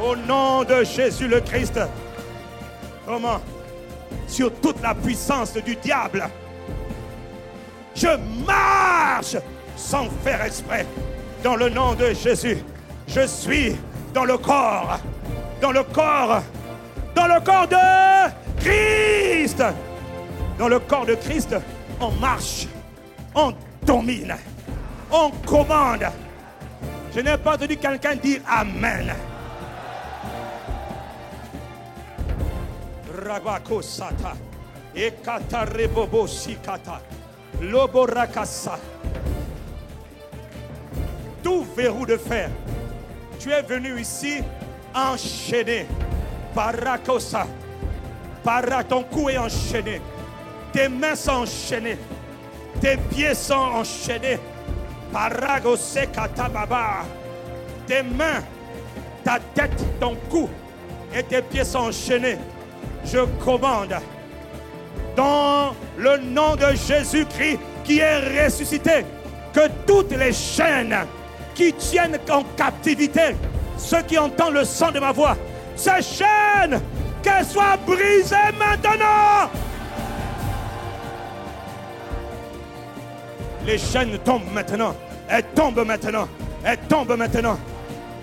au nom de Jésus le Christ. Comment? Sur toute la puissance du diable, je marche sans faire exprès dans le nom de Jésus. Je suis dans le corps de Christ. Dans le corps de Christ, on marche, on domine, on commande. Je n'ai pas entendu quelqu'un dire Amen. Rabako Sata, Ekata Rebobo Sikata, Loborakasa. Tout verrou de fer, tu es venu ici enchaîné. Parakosa, ton cou est enchaîné, tes mains sont enchaînées, tes pieds sont enchaînés. Paragose katababa, tes mains, ta tête, ton cou et tes pieds sont enchaînés. Je commande dans le nom de Jésus-Christ qui est ressuscité que toutes les chaînes qui tiennent en captivité ceux qui entendent le son de ma voix, ces chaînes, qu'elles soient brisées maintenant. Les chaînes tombent maintenant. Elles tombent maintenant. Elles tombent maintenant.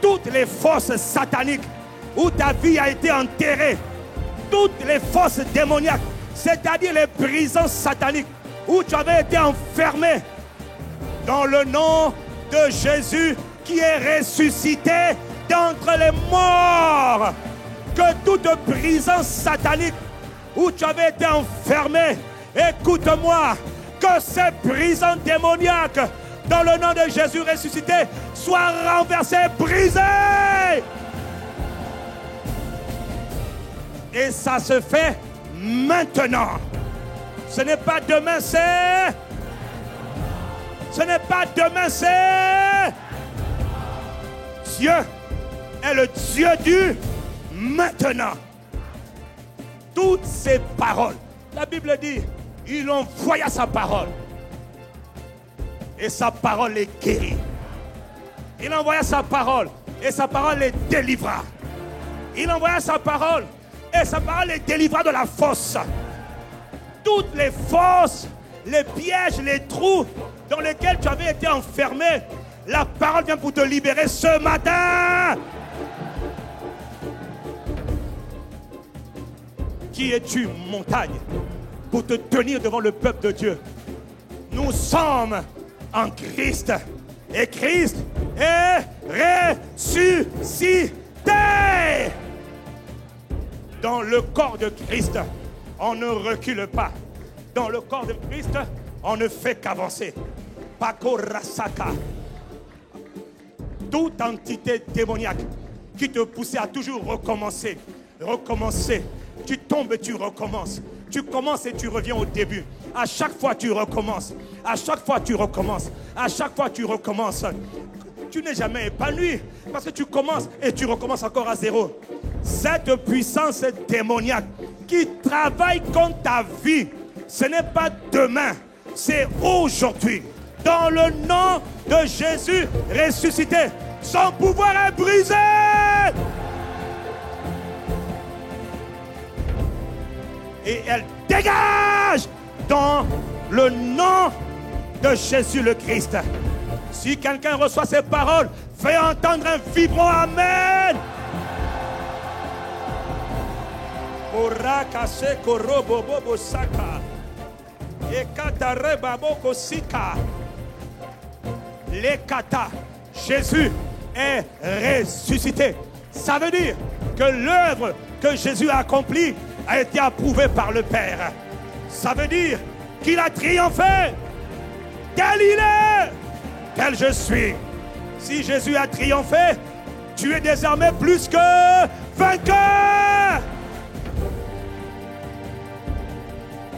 Toutes les forces sataniques où ta vie a été enterrée, toutes les forces démoniaques, c'est-à-dire les prisons sataniques où tu avais été enfermé, dans le nom de Jésus qui est ressuscité d'entre les morts, que toute prison satanique où tu avais été enfermé, écoute-moi, que ces prisons démoniaques, dans le nom de Jésus ressuscité, soient renversées, brisées. Et ça se fait maintenant. Ce n'est pas demain, c'est... Ce n'est pas demain, c'est... Dieu est le Dieu du maintenant. Toutes ces paroles, la Bible dit, il envoya sa parole. Et sa parole les guérit. Il envoya sa parole. Et sa parole les délivra. Il envoya sa parole. Et sa parole les délivra de la fosse. Toutes les fosses, les pièges, les trous dans lesquels tu avais été enfermé, La parole vient pour te libérer ce matin. Qui es-tu, montagne, pour te tenir devant le peuple de Dieu? Nous sommes en Christ. Et Christ est ressuscité. Dans le corps de Christ, on ne recule pas. Dans le corps de Christ, on ne fait qu'avancer. Pakorasaka. Toute entité démoniaque qui te poussait à toujours recommencer. Tu tombes et tu recommences. Tu commences et tu reviens au début. À chaque fois tu recommences. À chaque fois tu recommences. À chaque fois tu recommences. Tu n'es jamais épanoui parce que tu commences et tu recommences encore à zéro. Cette puissance démoniaque qui travaille contre ta vie, ce n'est pas demain, c'est aujourd'hui. Dans le nom de Jésus ressuscité, son pouvoir est brisé. Et elle dégage dans le nom de Jésus le Christ. Si quelqu'un reçoit ces paroles, fais entendre un vibrant Amen. Jésus est ressuscité. Ça veut dire que l'œuvre que Jésus a accomplie a été approuvée par le Père. Ça veut dire qu'il a triomphé. Tel il est, tel je suis. Si Jésus a triomphé, tu es désormais plus que vainqueur.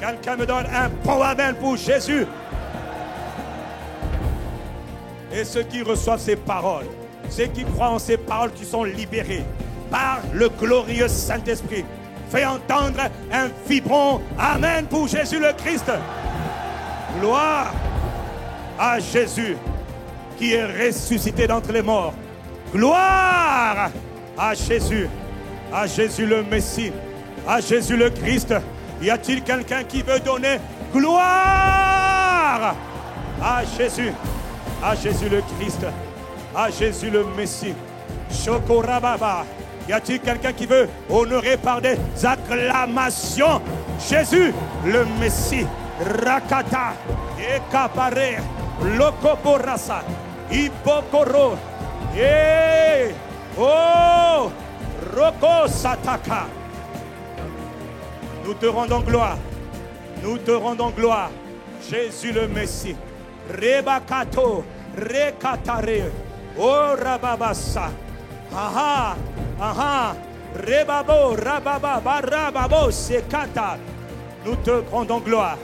Quelqu'un me donne un bon amen pour Jésus. Et ceux qui reçoivent ces paroles, ceux qui croient en ces paroles, qui sont libérés par le glorieux Saint-Esprit. Fais entendre un vibrant amen pour Jésus le Christ. Gloire à Jésus qui est ressuscité d'entre les morts. Gloire à Jésus le Messie, à Jésus le Christ. Y a-t-il quelqu'un qui veut donner gloire à Jésus le Christ, à Jésus le Messie? Chokorababa. Y a-t-il quelqu'un qui veut honorer par des acclamations Jésus le Messie? Rakata, Ekapare, Lokoporasa, Ipokoro, Oh, Roko Sataka. Nous te rendons gloire. Nous te rendons gloire. Jésus le Messie. Rebakato, Rekatare, Oh Rababasa. Aha, aha, Rebabo, Rababa, Barababo, Sekata. Nous te rendons gloire.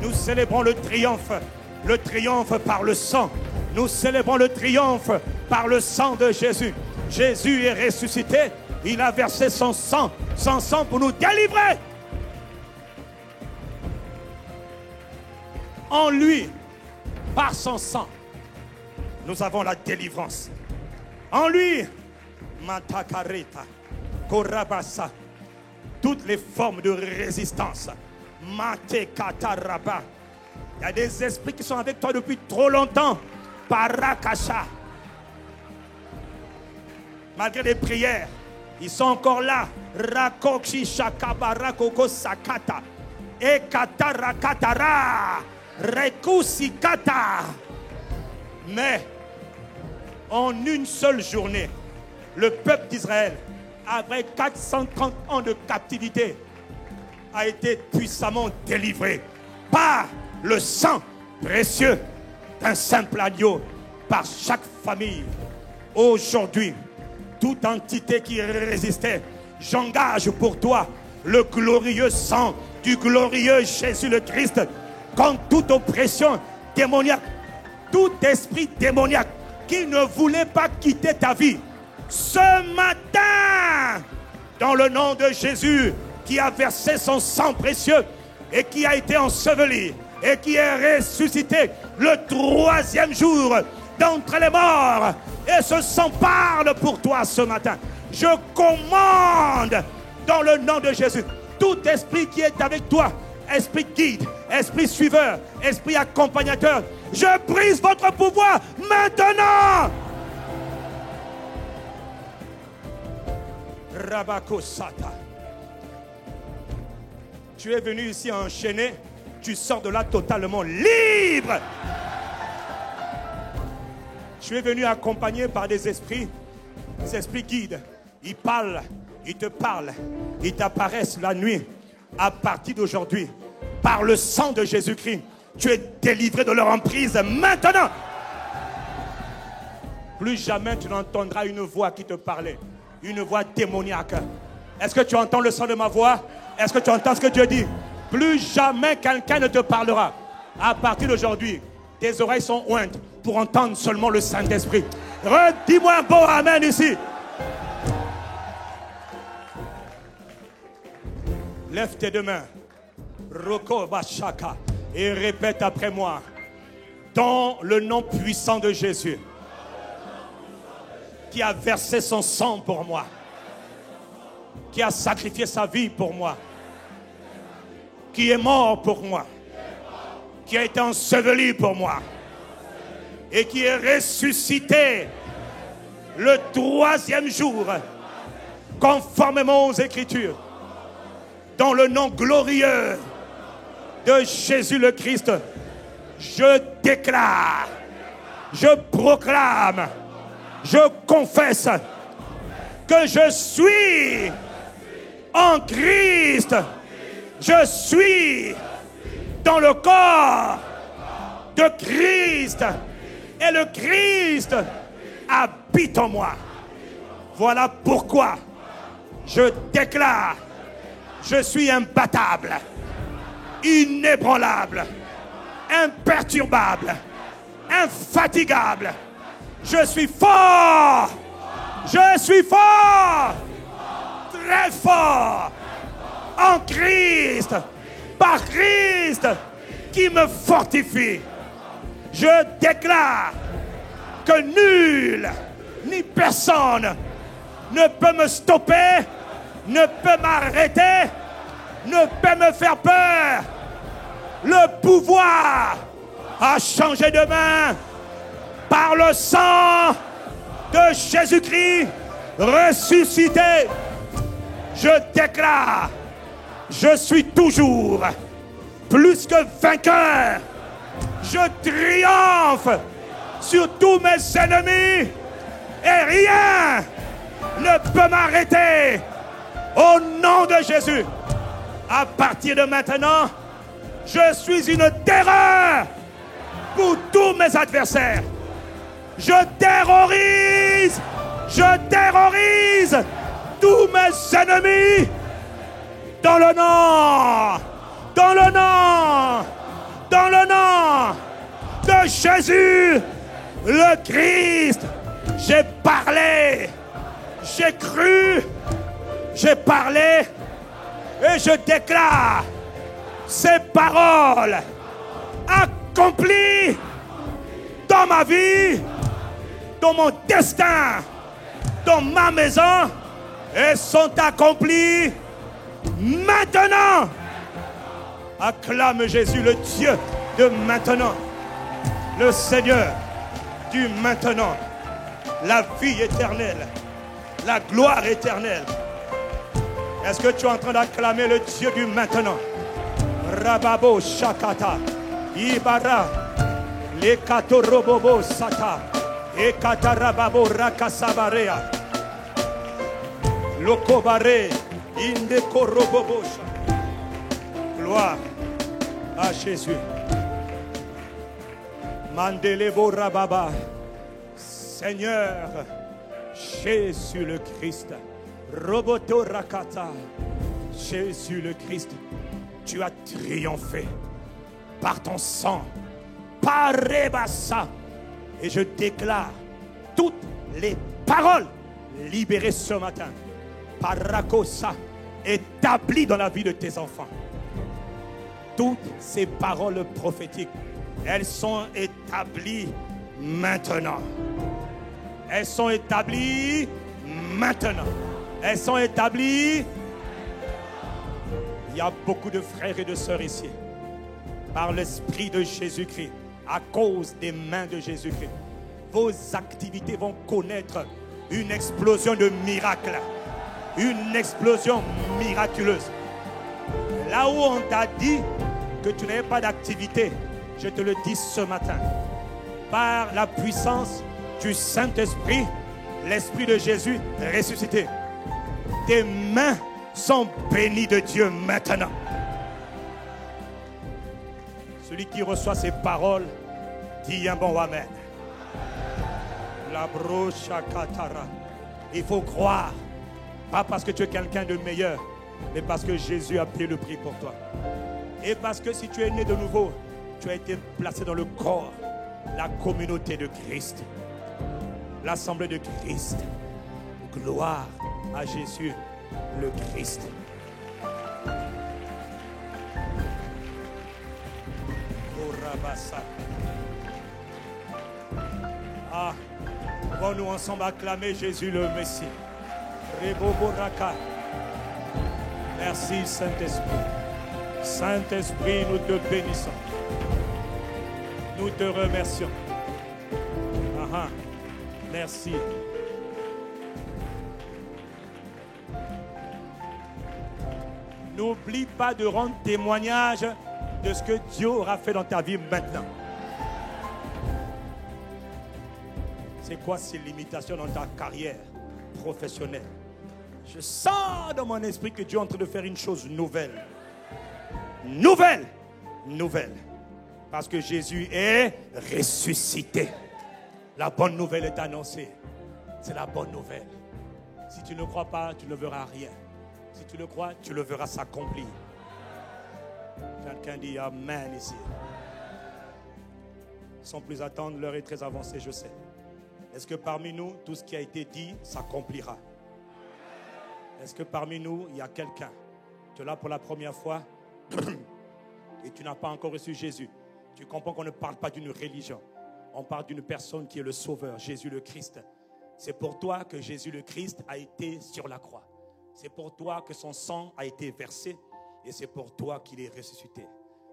Nous célébrons le triomphe par le sang. Nous célébrons le triomphe par le sang de Jésus. Jésus est ressuscité. Il a versé son sang pour nous délivrer. En lui, par son sang, nous avons la délivrance. En lui, Matakareta, Korabasa, toutes les formes de résistance. Matekataraba. Il y a des esprits qui sont avec toi depuis trop longtemps. Parakasha. Malgré les prières, ils sont encore là. Rakoshi Shakabarakoko Sakata. Ekatarakatara. Rekusikata. Mais en une seule journée, le peuple d'Israël, après 430 ans de captivité, a été puissamment délivré par le sang précieux d'un simple agneau, par chaque famille. Aujourd'hui, toute entité qui résistait, j'engage pour toi le glorieux sang du glorieux Jésus le Christ contre toute oppression démoniaque, tout esprit démoniaque qui ne voulait pas quitter ta vie. Ce matin, dans le nom de Jésus, qui a versé son sang précieux et qui a été enseveli et qui est ressuscité le 3e jour d'entre les morts. Et ce sang parle pour toi ce matin. Je commande dans le nom de Jésus, tout esprit qui est avec toi, esprit guide, esprit suiveur, esprit accompagnateur, je brise votre pouvoir maintenant. Rabakosata. Tu es venu ici enchaîné, tu sors de là totalement libre. Tu es venu accompagné par des esprits guides. Ils parlent, ils te parlent, ils t'apparaissent la nuit. À partir d'aujourd'hui, par le sang de Jésus-Christ, tu es délivré de leur emprise maintenant. Plus jamais tu n'entendras une voix qui te parlait, une voix démoniaque. Est-ce que tu entends le son de ma voix? Est-ce que tu entends ce que Dieu dit? Plus jamais quelqu'un ne te parlera. À partir d'aujourd'hui, tes oreilles sont ointes pour entendre seulement le Saint-Esprit. Redis-moi un beau amen ici. Lève tes deux mains. Roko Bashaka. Et répète après moi. Dans le nom puissant de Jésus, qui a versé son sang pour moi, qui a sacrifié sa vie pour moi, qui est mort pour moi, qui a été enseveli pour moi et qui est ressuscité le 3e jour, conformément aux Écritures, dans le nom glorieux de Jésus le Christ, je déclare, je proclame, je confesse que je suis en Christ. Je suis dans le corps de Christ et le Christ habite en moi. Voilà pourquoi je déclare, je suis imbattable, inébranlable, imperturbable, infatigable. Je suis fort, je suis fort, très fort, en Christ, par Christ qui me fortifie. Je déclare que nul ni personne ne peut me stopper, ne peut m'arrêter, ne peut me faire peur. Le pouvoir a changé de main par le sang de Jésus-Christ ressuscité. Je déclare, je suis toujours plus que vainqueur. Je triomphe sur tous mes ennemis et rien ne peut m'arrêter. Au nom de Jésus, à partir de maintenant, je suis une terreur pour tous mes adversaires. Je terrorise tous mes ennemis dans le nom de Jésus le Christ. J'ai parlé, j'ai cru, j'ai parlé et je déclare ces paroles accomplies dans ma vie, dans mon destin, dans ma maison, et sont accomplies maintenant. Acclame Jésus, le Dieu de maintenant, le Seigneur du maintenant, la vie éternelle, la gloire éternelle. Est-ce que tu es en train d'acclamer le Dieu du maintenant? Rababo Shakata, Ibara, Lekatorobobo Sata, Ekatarababo Rakasabarea, Lokobare, Indekorobobo. Gloire à Jésus. Mandelebo Rababa. Seigneur Jésus le Christ. Roboto Rakata. Jésus le Christ. Tu as triomphé par ton sang. Par Rebassa. Et je déclare toutes les paroles libérées ce matin par Rakosa, établies dans la vie de tes enfants. Toutes ces paroles prophétiques, elles sont établies maintenant. Elles sont établies maintenant. Elles sont établies. Il y a beaucoup de frères et de sœurs ici. par l'Esprit de Jésus-Christ, à cause des mains de Jésus-Christ. Vos activités vont connaître une explosion de miracles, une explosion miraculeuse. Là où on t'a dit que tu n'avais pas d'activité, je te le dis ce matin, par la puissance du Saint-Esprit, l'Esprit de Jésus ressuscité, tes mains sont bénies de Dieu maintenant. Celui qui reçoit ces paroles dit un bon Amen. La brocha katara. Il faut croire, pas parce que tu es quelqu'un de meilleur, mais parce que Jésus a payé le prix pour toi. Et parce que si tu es né de nouveau, tu as été placé dans le corps, la communauté de Christ, l'assemblée de Christ. Gloire à Jésus le Christ. Ah, allons-nous ensemble acclamer Jésus le Messie. Merci Saint-Esprit. Saint-Esprit, nous te bénissons. Nous te remercions. Merci. N'oublie pas de rendre témoignage de ce que Dieu aura fait dans ta vie maintenant. C'est quoi ces limitations dans ta carrière professionnelle? Je sens dans mon esprit que Dieu est en train de faire une chose nouvelle. Nouvelle. Nouvelle. Parce que Jésus est ressuscité. La bonne nouvelle est annoncée. C'est la bonne nouvelle. Si tu ne crois pas, tu ne verras rien. Si tu le crois, tu le verras s'accomplir. Quelqu'un dit Amen ici. Sans plus attendre, l'heure est très avancée, je sais. Est-ce que parmi nous, tout ce qui a été dit s'accomplira? Est-ce que parmi nous, il y a quelqu'un? Tu es là pour la première fois et tu n'as pas encore reçu Jésus. Tu comprends qu'on ne parle pas d'une religion. On parle d'une personne qui est le Sauveur, Jésus le Christ. C'est pour toi que Jésus le Christ a été sur la croix. C'est pour toi que son sang a été versé et c'est pour toi qu'il est ressuscité.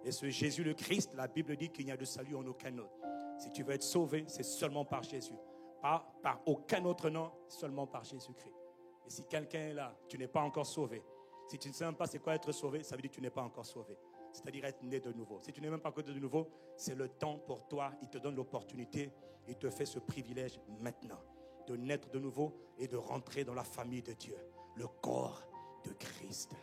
Et ce Jésus le Christ, la Bible dit qu'il n'y a de salut en aucun autre. Si tu veux être sauvé, c'est seulement par Jésus. Pas par aucun autre nom, seulement par Jésus-Christ. Et si quelqu'un est là, tu n'es pas encore sauvé. Si tu ne sais même pas c'est quoi être sauvé, ça veut dire que tu n'es pas encore sauvé. C'est-à-dire être né de nouveau. Si tu n'es même pas encore né de nouveau, c'est le temps pour toi. Il te donne l'opportunité, il te fait ce privilège maintenant de naître de nouveau et de rentrer dans la famille de Dieu. Le corps de Christ.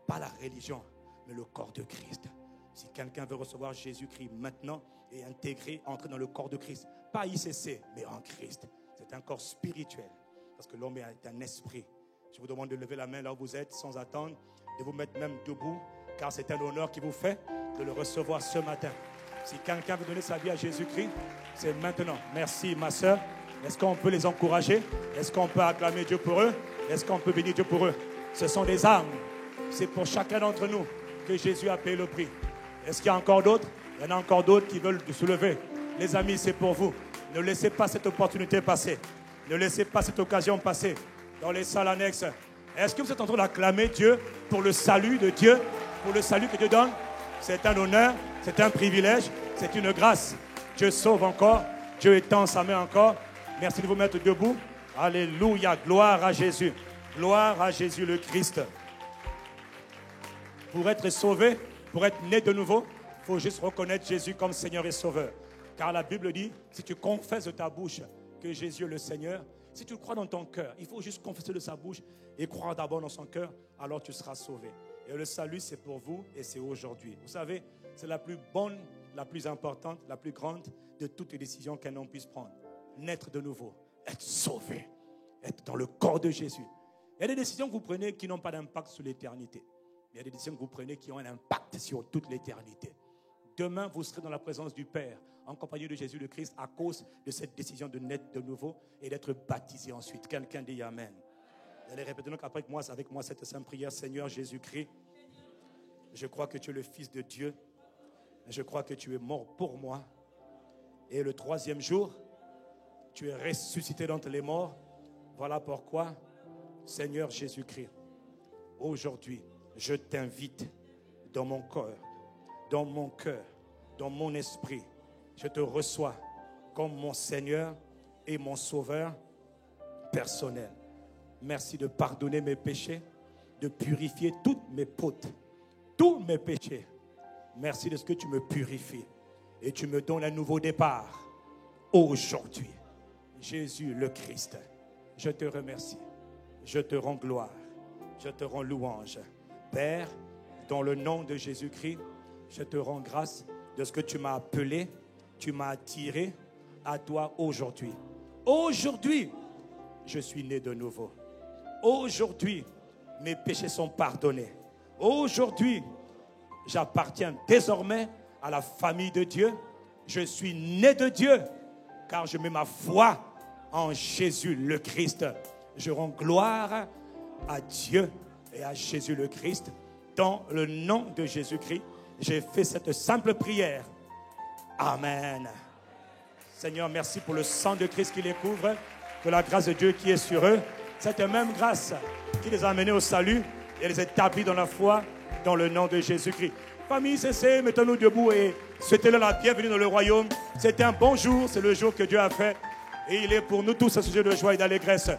Pas la religion, mais le corps de Christ. Si quelqu'un veut recevoir Jésus-Christ maintenant et intégrer, entrer dans le corps de Christ, pas ICC, mais en Christ. C'est un corps spirituel. Parce que l'homme est un esprit. Je vous demande de lever la main là où vous êtes, sans attendre, de vous mettre même debout, car c'est un honneur qui vous fait de le recevoir ce matin. Si quelqu'un veut donner sa vie à Jésus-Christ, c'est maintenant. Merci ma soeur. Est-ce qu'on peut les encourager? Est-ce qu'on peut acclamer Dieu pour eux? Est-ce qu'on peut bénir Dieu pour eux? Ce sont des armes. C'est pour chacun d'entre nous que Jésus a payé le prix. Est-ce qu'il y a encore d'autres? Il y en a encore d'autres qui veulent se lever. Les amis, c'est pour vous. Ne laissez pas cette opportunité passer. Ne laissez pas cette occasion passer dans les salles annexes. Est-ce que vous êtes en train d'acclamer Dieu pour le salut de Dieu, pour le salut que Dieu donne? C'est un honneur, c'est un privilège, c'est une grâce. Dieu sauve encore, Dieu étend sa main encore. Merci de vous mettre debout. Alléluia, gloire à Jésus. Gloire à Jésus le Christ. Pour être sauvé, pour être né de nouveau, il faut juste reconnaître Jésus comme Seigneur et Sauveur. Car la Bible dit, si tu confesses de ta bouche que Jésus est le Seigneur, si tu le crois dans ton cœur, il faut juste confesser de sa bouche et croire d'abord dans son cœur, alors tu seras sauvé. Et le salut, c'est pour vous et c'est aujourd'hui. Vous savez, c'est la plus bonne, la plus importante, la plus grande de toutes les décisions qu'un homme puisse prendre. Naître de nouveau, être sauvé, être dans le corps de Jésus. Il y a des décisions que vous prenez qui n'ont pas d'impact sur l'éternité. Il y a des décisions que vous prenez qui ont un impact sur toute l'éternité. Demain, vous serez dans la présence du Père, en compagnie de Jésus le Christ, à cause de cette décision de naître de nouveau et d'être baptisé ensuite. Quelqu'un dit Amen. Vous allez répéter donc avec moi cette sainte prière. Seigneur Jésus-Christ, je crois que tu es le Fils de Dieu. Je crois que tu es mort pour moi. Et le troisième jour, tu es ressuscité d'entre les morts. Voilà pourquoi, Seigneur Jésus-Christ, aujourd'hui, je t'invite dans mon corps, dans mon cœur, dans mon esprit. Je te reçois comme mon Seigneur et mon Sauveur personnel. Merci de pardonner mes péchés, de purifier toutes mes fautes, tous mes péchés. Merci de ce que tu me purifies et tu me donnes un nouveau départ aujourd'hui. Jésus le Christ, je te remercie, je te rends gloire, je te rends louange. Père, dans le nom de Jésus-Christ, je te rends grâce de ce que tu m'as appelé, tu m'as attiré à toi aujourd'hui. Aujourd'hui, je suis né de nouveau. Aujourd'hui, mes péchés sont pardonnés. Aujourd'hui, j'appartiens désormais à la famille de Dieu. Je suis né de Dieu, car je mets ma foi en Jésus le Christ. Je rends gloire à Dieu et à Jésus le Christ. Dans le nom de Jésus-Christ, j'ai fait cette simple prière. Amen. Seigneur, merci pour le sang de Christ qui les couvre, que la grâce de Dieu qui est sur eux, cette même grâce qui les a amenés au salut et les établit dans la foi, dans le nom de Jésus-Christ. Famille, cessez, mettons-nous debout et souhaitez-leur la bienvenue dans le royaume. C'était un bon jour, c'est le jour que Dieu a fait et il est pour nous tous un sujet de joie et d'allégresse.